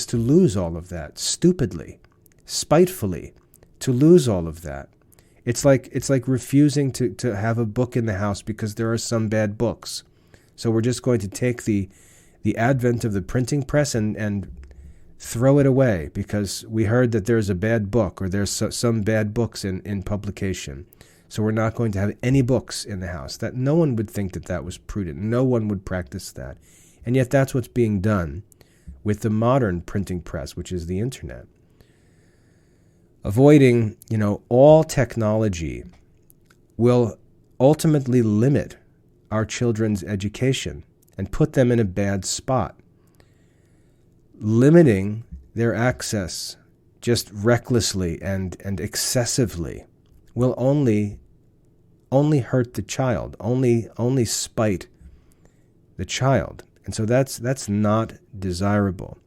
to lose all of that stupidly, spitefully, to lose all of that. It's like refusing to have a book in the house because there are some bad books. So we're just going to take the advent of the printing press and throw it away because we heard that there's a bad book or there's some bad books in publication. So we're not going to have any books in the house. That no one would think that was prudent. No one would practice that. And yet that's what's being done with the modern printing press, which is the internet. Avoiding, all technology will ultimately limit our children's education and put them in a bad spot. Limiting their access just recklessly and excessively will only hurt the child, only spite the child. And so that's not desirable.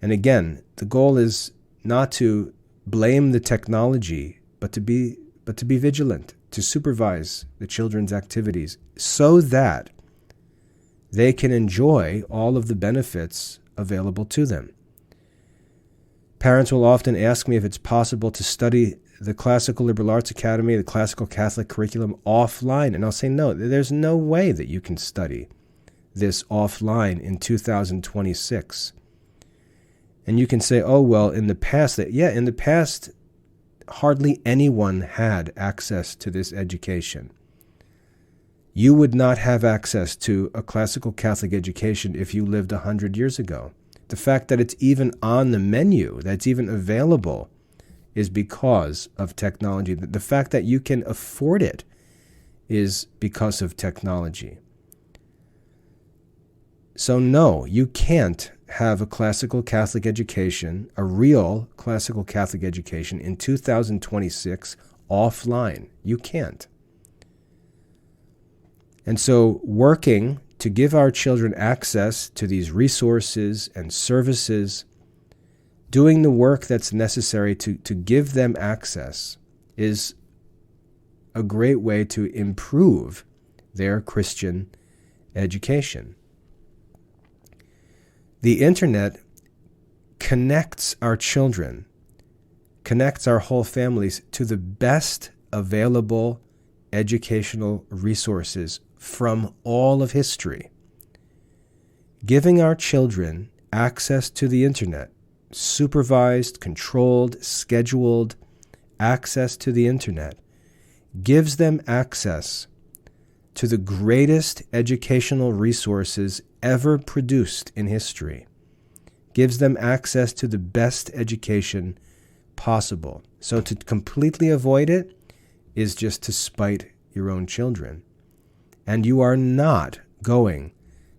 And again, the goal is not to blame the technology, but to be vigilant, to supervise the children's activities so that they can enjoy all of the benefits available to them. Parents will often ask me if it's possible to study the Classical Liberal Arts Academy, the Classical Catholic curriculum offline. And I'll say, no, there's no way that you can study this offline in 2026. And you can say, oh, well, in the past, hardly anyone had access to this education. You would not have access to a classical Catholic education if you lived 100 years ago. The fact that it's even on the menu, that it's even available, is because of technology. The fact that you can afford it is because of technology. So no, you can't have a classical Catholic education, a real classical Catholic education in 2026 offline. You can't. And so working to give our children access to these resources and services, doing the work that's necessary to give them access is a great way to improve their Christian education. The internet connects our children, connects our whole families to the best available educational resources from all of history. Giving our children access to the internet, supervised, controlled, scheduled access to the internet, gives them access to the greatest educational resources ever produced in history, gives them access to the best education possible. So to completely avoid it is just to spite your own children. And you are not going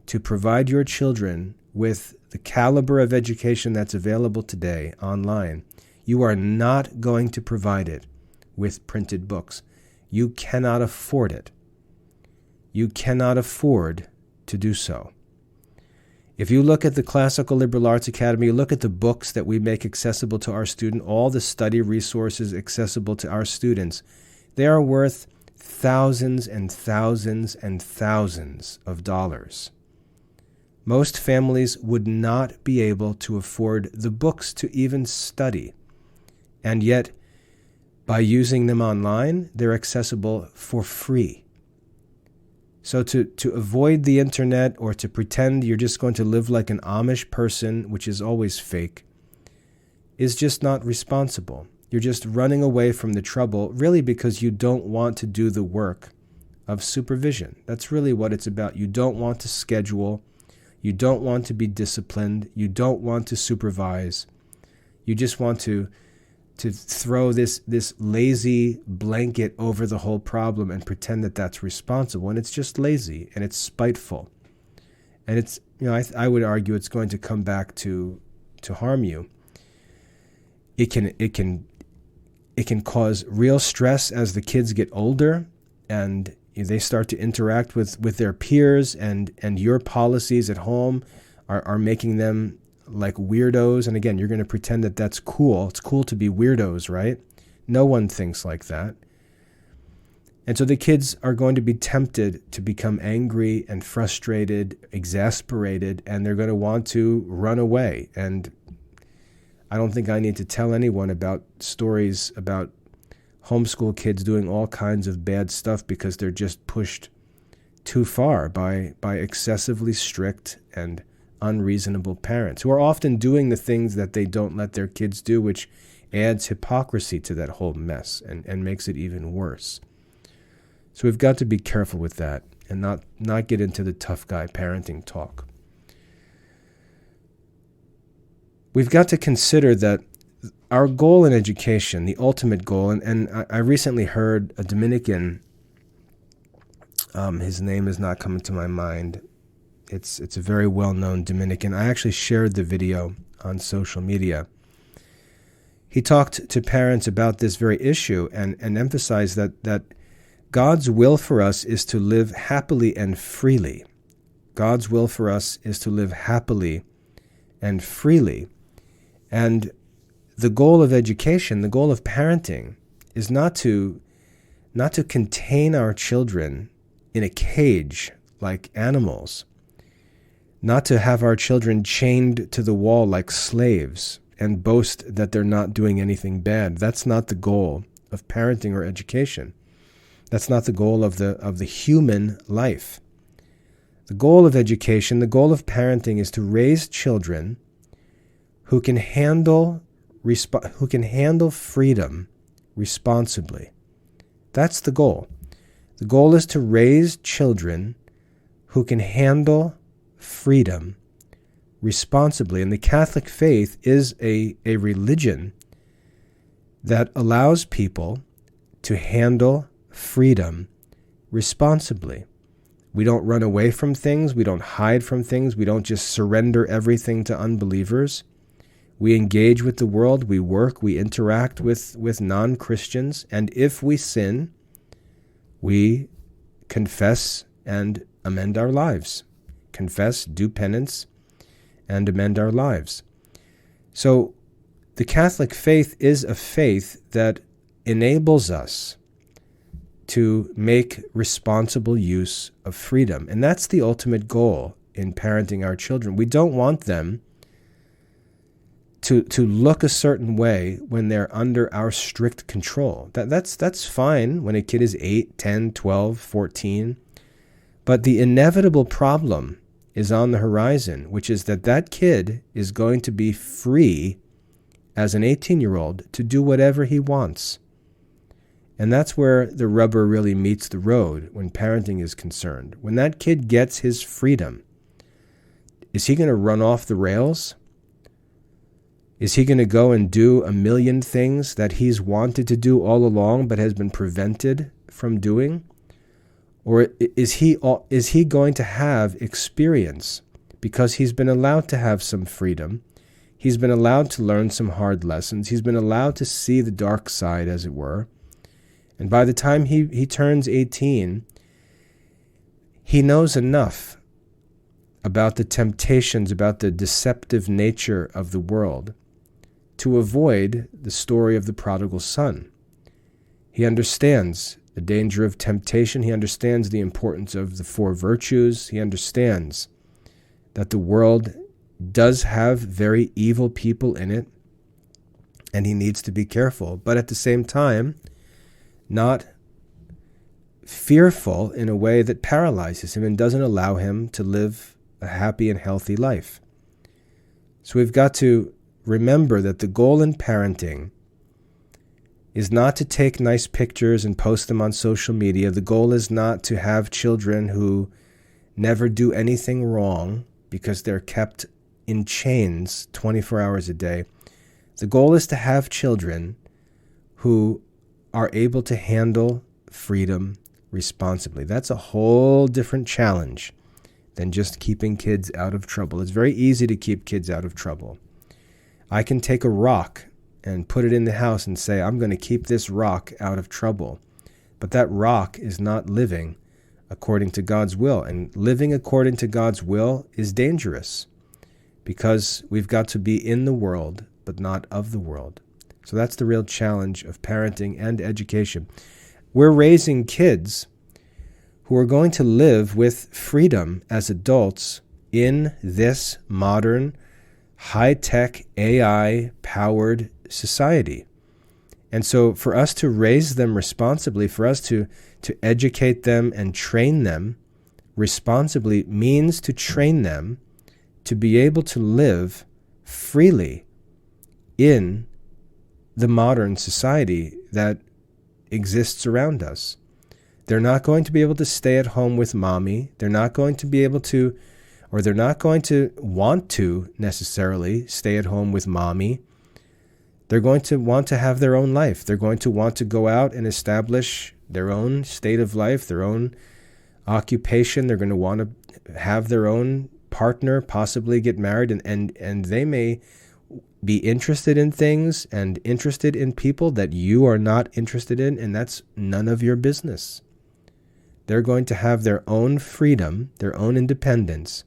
to provide your children with the caliber of education that's available today online. You are not going to provide it with printed books. You cannot afford it. You cannot afford to do so. If you look at the Classical Liberal Arts Academy, look at the books that we make accessible to our students, all the study resources accessible to our students, they are worth thousands and thousands and thousands of dollars. Most families would not be able to afford the books to even study. And yet, by using them online, they're accessible for free. So to avoid the internet or to pretend you're just going to live like an Amish person, which is always fake, is just not responsible. You're just running away from the trouble, really because you don't want to do the work of supervision. That's really what it's about. You don't want to schedule. You don't want to be disciplined. You don't want to supervise. You just want to throw this lazy blanket over the whole problem and pretend that that's responsible. And it's just lazy and it's spiteful. And it's, I would argue it's going to come back to harm you. It can cause real stress as the kids get older and they start to interact with their peers, and your policies at home are making them like weirdos. And again, you're going to pretend that that's cool. It's cool to be weirdos, right? No one thinks like that. And so the kids are going to be tempted to become angry and frustrated, exasperated, and they're going to want to run away. And I don't think I need to tell anyone about stories about homeschool kids doing all kinds of bad stuff because they're just pushed too far by excessively strict and unreasonable parents who are often doing the things that they don't let their kids do, which adds hypocrisy to that whole mess and makes it even worse. So we've got to be careful with that and not get into the tough guy parenting talk. We've got to consider that our goal in education, the ultimate goal, and I recently heard a Dominican, his name is not coming to my mind. It's a very well-known Dominican. I actually shared the video on social media. He talked to parents about this very issue and emphasized that God's will for us is to live happily and freely. God's will for us is to live happily and freely. And the goal of education, the goal of parenting, is not to contain our children in a cage like animals, not to have our children chained to the wall like slaves and boast that they're not doing anything bad. That's not the goal of parenting or education. That's not the goal of the human life. The goal of education, the goal of parenting is to raise children who can handle freedom responsibly. That's the goal. The goal is to raise children who can handle freedom responsibly. And the Catholic faith is a religion that allows people to handle freedom responsibly. We don't run away from things. We don't hide from things. We don't just surrender everything to unbelievers. We engage with the world. We work. We interact with non-Christians. And if we sin, we confess and amend our lives. Confess, do penance, and amend our lives. So the Catholic faith is a faith that enables us to make responsible use of freedom. And that's the ultimate goal in parenting our children. We don't want them to look a certain way when they're under our strict control. That's fine when a kid is 8, 10, 12, 14. But the inevitable problem is on the horizon, which is that kid is going to be free as an 18-year-old to do whatever he wants. And that's where the rubber really meets the road when parenting is concerned. When that kid gets his freedom, is he going to run off the rails? Is he going to go and do a million things that he's wanted to do all along but has been prevented from doing? Or is he going to have experience because he's been allowed to have some freedom? He's been allowed to learn some hard lessons. He's been allowed to see the dark side, as it were. And by the time he turns 18, he knows enough about the temptations, about the deceptive nature of the world to avoid the story of the prodigal son. He understands the danger of temptation. He understands the importance of the 4 virtues. He understands that the world does have very evil people in it, and he needs to be careful. But at the same time, not fearful in a way that paralyzes him and doesn't allow him to live a happy and healthy life. So we've got to remember that the goal in parenting is not to take nice pictures and post them on social media. The goal is not to have children who never do anything wrong because they're kept in chains 24 hours a day. The goal is to have children who are able to handle freedom responsibly. That's a whole different challenge than just keeping kids out of trouble. It's very easy to keep kids out of trouble. I can take a rock and put it in the house and say, I'm going to keep this rock out of trouble. But that rock is not living according to God's will. And living according to God's will is dangerous because we've got to be in the world, but not of the world. So that's the real challenge of parenting and education. We're raising kids who are going to live with freedom as adults in this modern, high-tech, AI-powered society. And so for us to raise them responsibly, for us to educate them and train them responsibly, means to train them to be able to live freely in the modern society that exists around us. They're not going to be able to stay at home with mommy. They're not going to be able to, or they're not going to want to necessarily stay at home with mommy. They're going to want to have their own life. They're going to want to go out and establish their own state of life, their own occupation. They're going to want to have their own partner, possibly get married, and they may be interested in things and interested in people that you are not interested in, and that's none of your business. They're going to have their own freedom, their own independence,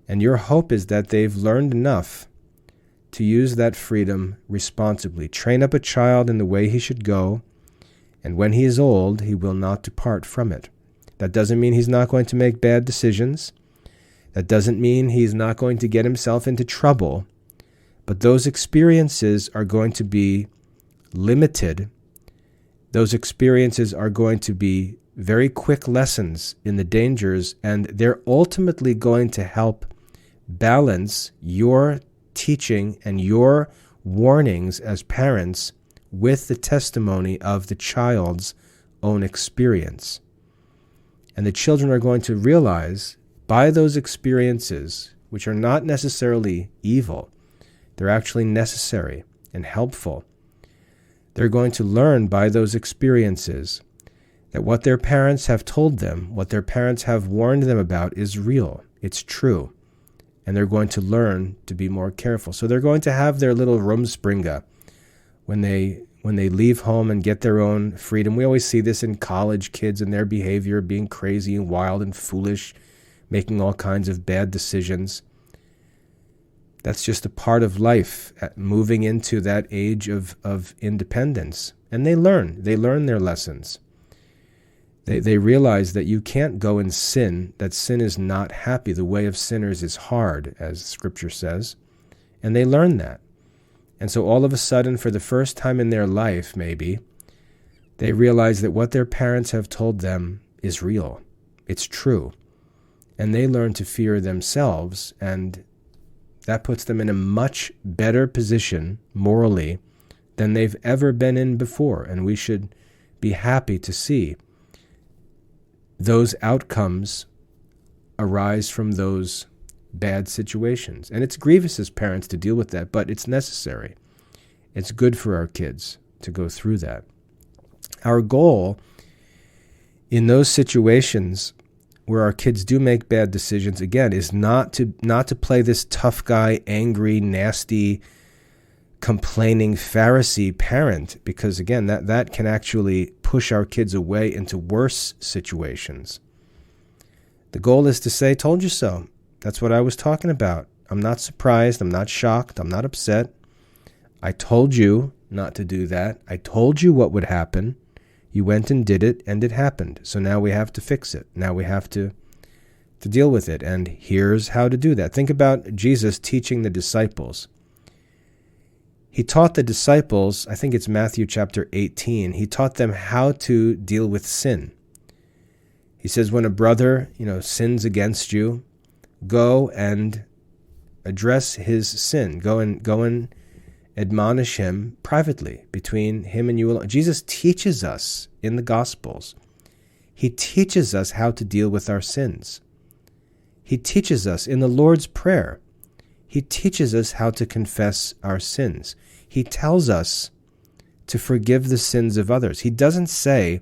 and your hope is that they've learned enough to use that freedom responsibly. Train up a child in the way he should go, and when he is old, he will not depart from it. That doesn't mean he's not going to make bad decisions. That doesn't mean he's not going to get himself into trouble. But those experiences are going to be limited. Those experiences are going to be very quick lessons in the dangers, and they're ultimately going to help balance your teaching and your warnings as parents with the testimony of the child's own experience. And the children are going to realize by those experiences, which are not necessarily evil, they're actually necessary and helpful. They're going to learn by those experiences that what their parents have told them, what their parents have warned them about is real. It's true. And they're going to learn to be more careful. So they're going to have their little rumspringa when they leave home and get their own freedom. We always see this in college kids and their behavior, being crazy and wild and foolish, making all kinds of bad decisions. That's just a part of life, moving into that age of independence. And they learn their lessons. They realize that you can't go and sin, that sin is not happy. The way of sinners is hard, as Scripture says. And they learn that. And so all of a sudden, for the first time in their life, maybe, they realize that what their parents have told them is real. It's true. And they learn to fear themselves, and that puts them in a much better position morally than they've ever been in before. And we should be happy to see those outcomes arise from those bad situations. And it's grievous as parents to deal with that, but it's necessary. It's good for our kids to go through that. Our goal in those situations where our kids do make bad decisions, again, is not to play this tough guy, angry, nasty, complaining Pharisee parent, because again, that can actually push our kids away into worse situations. The goal is to say, told you so. That's what I was talking about. I'm not surprised. I'm not shocked. I'm not upset. I told you not to do that. I told you what would happen. You went and did it, and it happened. So now we have to fix it. Now we have to deal with it. And here's how to do that. Think about Jesus teaching the disciples. He taught the disciples, I think it's Matthew chapter 18, he taught them how to deal with sin. He says, when a brother, sins against you, go and address his sin. Go and admonish him privately between him and you alone. Jesus teaches us in the Gospels. He teaches us how to deal with our sins. He teaches us in the Lord's Prayer. He teaches us how to confess our sins. He tells us to forgive the sins of others. He doesn't say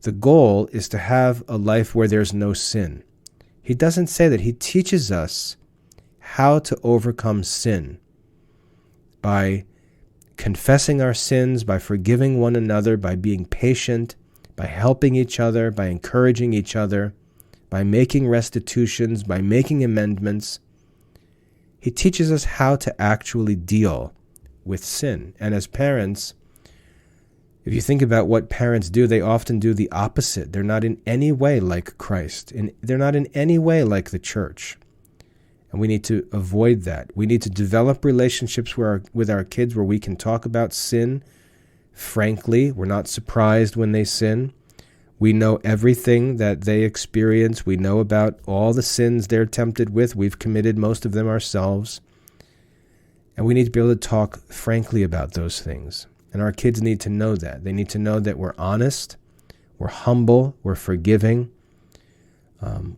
the goal is to have a life where there's no sin. He doesn't say that. He teaches us how to overcome sin by confessing our sins, by forgiving one another, by being patient, by helping each other, by encouraging each other, by making restitutions, by making amendments. He teaches us how to actually deal with sin. And as parents, If you think about what parents do, they often do the opposite. They're not in any way like Christ, and they're not in any way like the church. And we need to avoid that. We need to develop relationships with our kids where we can talk about sin frankly. We're not surprised when they sin. We know everything that they experience. We know about all the sins they're tempted with. We've committed most of them ourselves. And we need to be able to talk frankly about those things. And our kids need to know that. They need to know that we're honest, we're humble, we're forgiving,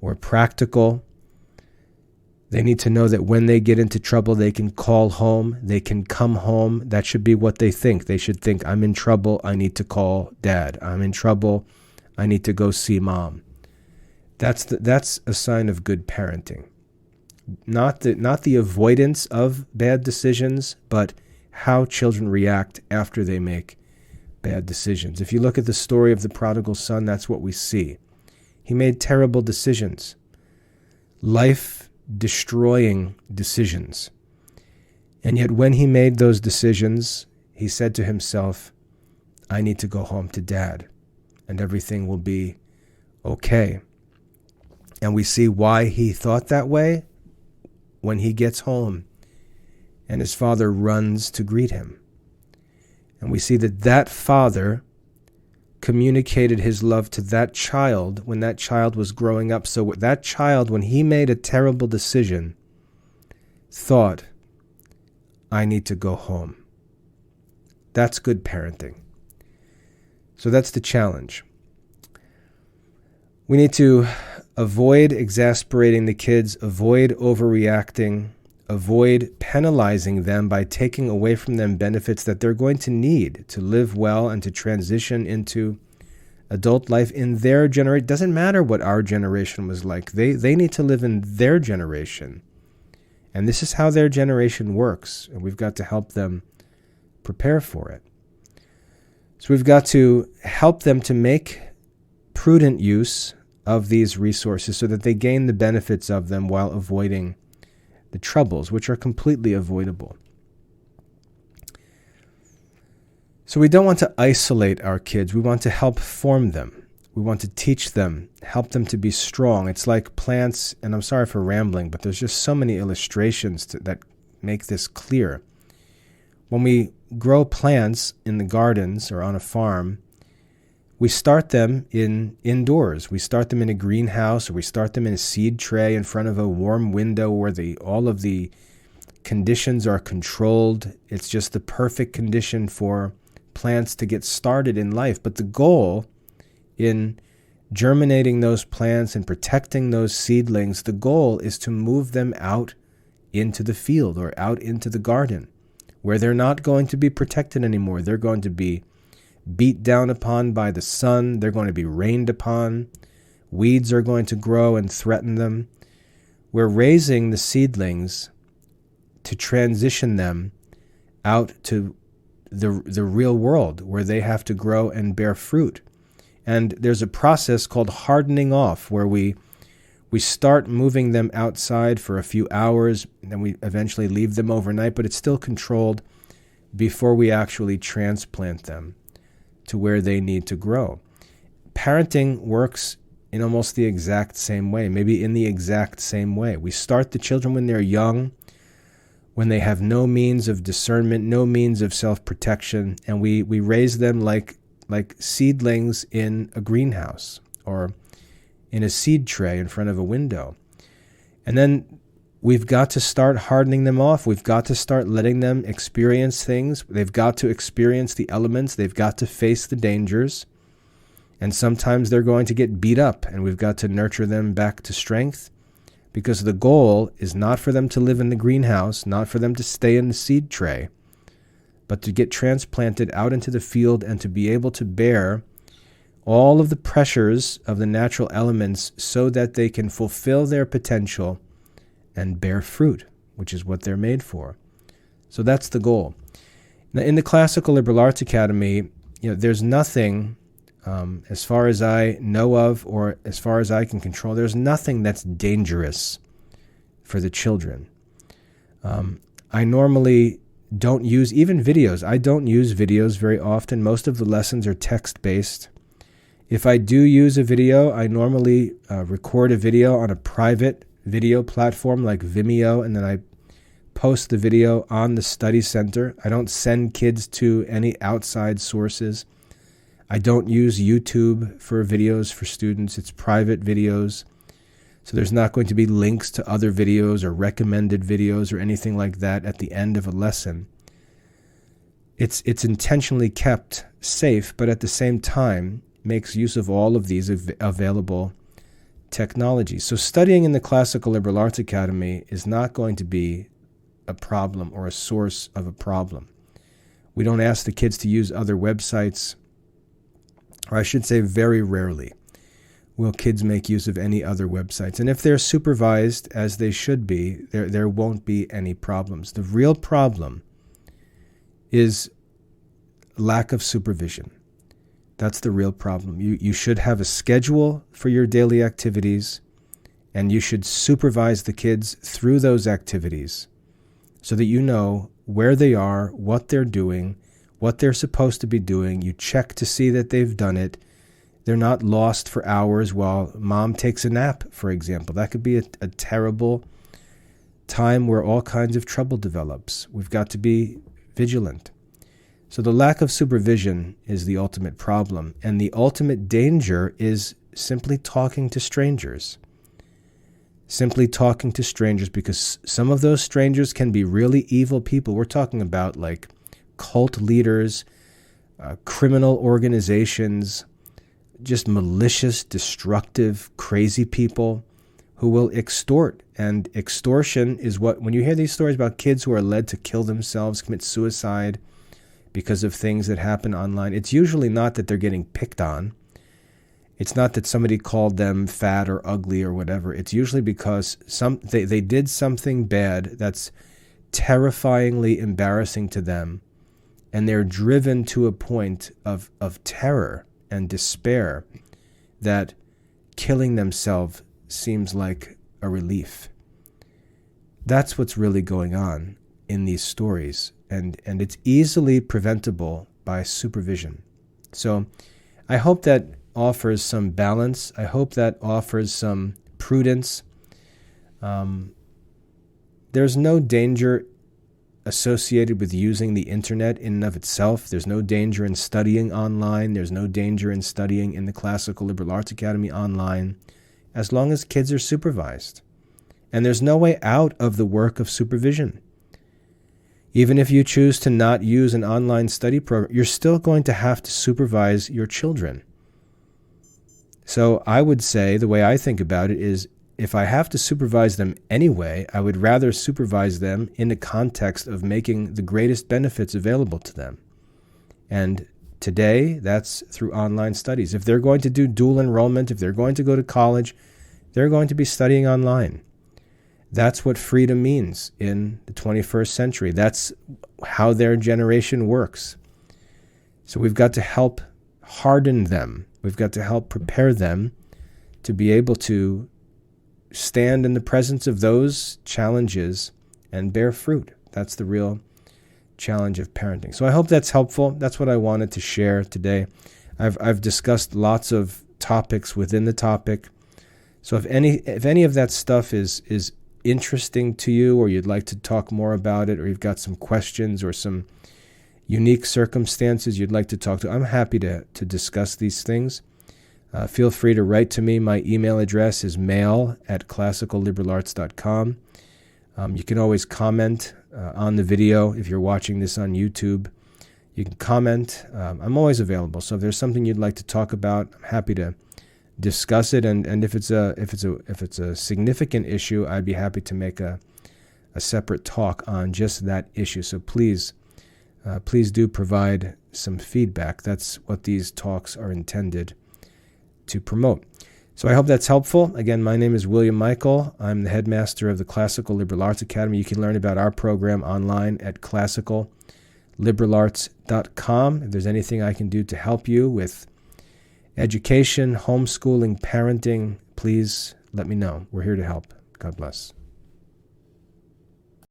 we're practical. They need to know that when they get into trouble, they can call home, they can come home. That should be what they think. They should think, I'm in trouble, I need to call dad. I'm in trouble, I need to go see mom. That's a sign of good parenting. Not the avoidance of bad decisions, but how children react after they make bad decisions. If you look at the story of the prodigal son, that's what we see. He made terrible decisions, life-destroying decisions. And yet when he made those decisions, he said to himself, I need to go home to dad, and everything will be okay. And we see why he thought that way when he gets home and his father runs to greet him. And we see that father communicated his love to that child when that child was growing up. So that child, when he made a terrible decision, thought, I need to go home. That's good parenting. So that's the challenge. We need to avoid exasperating the kids, avoid overreacting, avoid penalizing them by taking away from them benefits that they're going to need to live well and to transition into adult life in their generation. It doesn't matter what our generation was like. They need to live in their generation. And this is how their generation works. And we've got to help them prepare for it. So we've got to help them to make prudent use of these resources so that they gain the benefits of them while avoiding the troubles, which are completely avoidable. So we don't want to isolate our kids. We want to help form them. We want to teach them, help them to be strong. It's like plants, and I'm sorry for rambling, but there's just so many illustrations that make this clear. When we grow plants in the gardens or on a farm, we start them indoors. We start them in a greenhouse, or we start them in a seed tray in front of a warm window where all of the conditions are controlled. It's just the perfect condition for plants to get started in life. But the goal in germinating those plants and protecting those seedlings, the goal is to move them out into the field or out into the garden, where they're not going to be protected anymore. They're going to be beat down upon by the sun. They're going to be rained upon. Weeds are going to grow and threaten them. We're raising the seedlings to transition them out to the real world where they have to grow and bear fruit. And there's a process called hardening off where we start moving them outside for a few hours, and then we eventually leave them overnight, but it's still controlled before we actually transplant them to where they need to grow. Parenting works in almost the exact same way, maybe in the exact same way. We start the children when they're young, when they have no means of discernment, no means of self-protection, and we raise them like seedlings in a greenhouse or in a seed tray in front of a window. And then we've got to start hardening them off. We've got to start letting them experience things. They've got to experience the elements. They've got to face the dangers. And sometimes they're going to get beat up, and we've got to nurture them back to strength, because the goal is not for them to live in the greenhouse, not for them to stay in the seed tray, but to get transplanted out into the field and to be able to bear all of the pressures of the natural elements so that they can fulfill their potential and bear fruit, which is what they're made for. So that's the goal. Now, in the Classical Liberal Arts Academy, there's nothing, as far as I know of or as far as I can control, there's nothing that's dangerous for the children. I normally don't use even videos. I don't use videos very often. Most of the lessons are text-based. If I do use a video, I normally record a video on a private video platform like Vimeo, and then I post the video on the study center. I don't send kids to any outside sources. I don't use YouTube for videos for students. It's private videos. So there's not going to be links to other videos or recommended videos or anything like that at the end of a lesson. It's intentionally kept safe, but at the same time makes use of all of these available technologies. So studying in the Classical Liberal Arts Academy is not going to be a problem or a source of a problem. We don't ask the kids to use other websites, or I should say very rarely will kids make use of any other websites. And if they're supervised as they should be, there won't be any problems. The real problem is lack of supervision. That's the real problem. You should have a schedule for your daily activities, and you should supervise the kids through those activities so that you know where they are, what they're doing, what they're supposed to be doing. You check to see that they've done it. They're not lost for hours while mom takes a nap, for example. That could be a terrible time where all kinds of trouble develops. We've got to be vigilant. So the lack of supervision is the ultimate problem, and the ultimate danger is simply talking to strangers. Simply talking to strangers, because some of those strangers can be really evil people. We're talking about like cult leaders, criminal organizations, just malicious, destructive, crazy people who will extort. And extortion is when you hear these stories about kids who are led to kill themselves, commit suicide because of things that happen online, it's usually not that they're getting picked on. It's not that somebody called them fat or ugly or whatever. It's usually because they did something bad that's terrifyingly embarrassing to them, and they're driven to a point of terror and despair that killing themselves seems like a relief. That's what's really going on in these stories, and it's easily preventable by supervision. So I hope that offers some balance. I hope that offers some prudence. There's no danger associated with using the internet in and of itself. There's no danger in studying online. There's no danger in studying in the Classical Liberal Arts Academy online, as long as kids are supervised. And there's no way out of the work of supervision. Even if you choose to not use an online study program, you're still going to have to supervise your children. So I would say, the way I think about it is, if I have to supervise them anyway, I would rather supervise them in the context of making the greatest benefits available to them. And today, that's through online studies. If they're going to do dual enrollment, if they're going to go to college, they're going to be studying online. That's what freedom means in the 21st century. That's how their generation works. So we've got to help harden them. We've got to help prepare them to be able to stand in the presence of those challenges and bear fruit. That's the real challenge of parenting. So I hope that's helpful. That's what I wanted to share today. I've discussed lots of topics within the topic. So if any of that stuff is interesting to you, or you'd like to talk more about it, or you've got some questions or some unique circumstances you'd like to talk to, I'm happy to discuss these things. Feel free to write to me. My email address is mail@classicalliberarts.com. You can always comment on the video if you're watching this on YouTube. You can comment. I'm always available. So if there's something you'd like to talk about, I'm happy to discuss it. And if it's a significant issue, I'd be happy to make a separate talk on just that issue. So please do provide some feedback. That's what these talks are intended to promote. So I hope that's helpful. Again, my name is William Michael. I'm the headmaster of the Classical Liberal Arts Academy. You can learn about our program online at classicalliberarts.com. If there's anything I can do to help you with education, homeschooling, parenting, please let me know. We're here to help. God bless.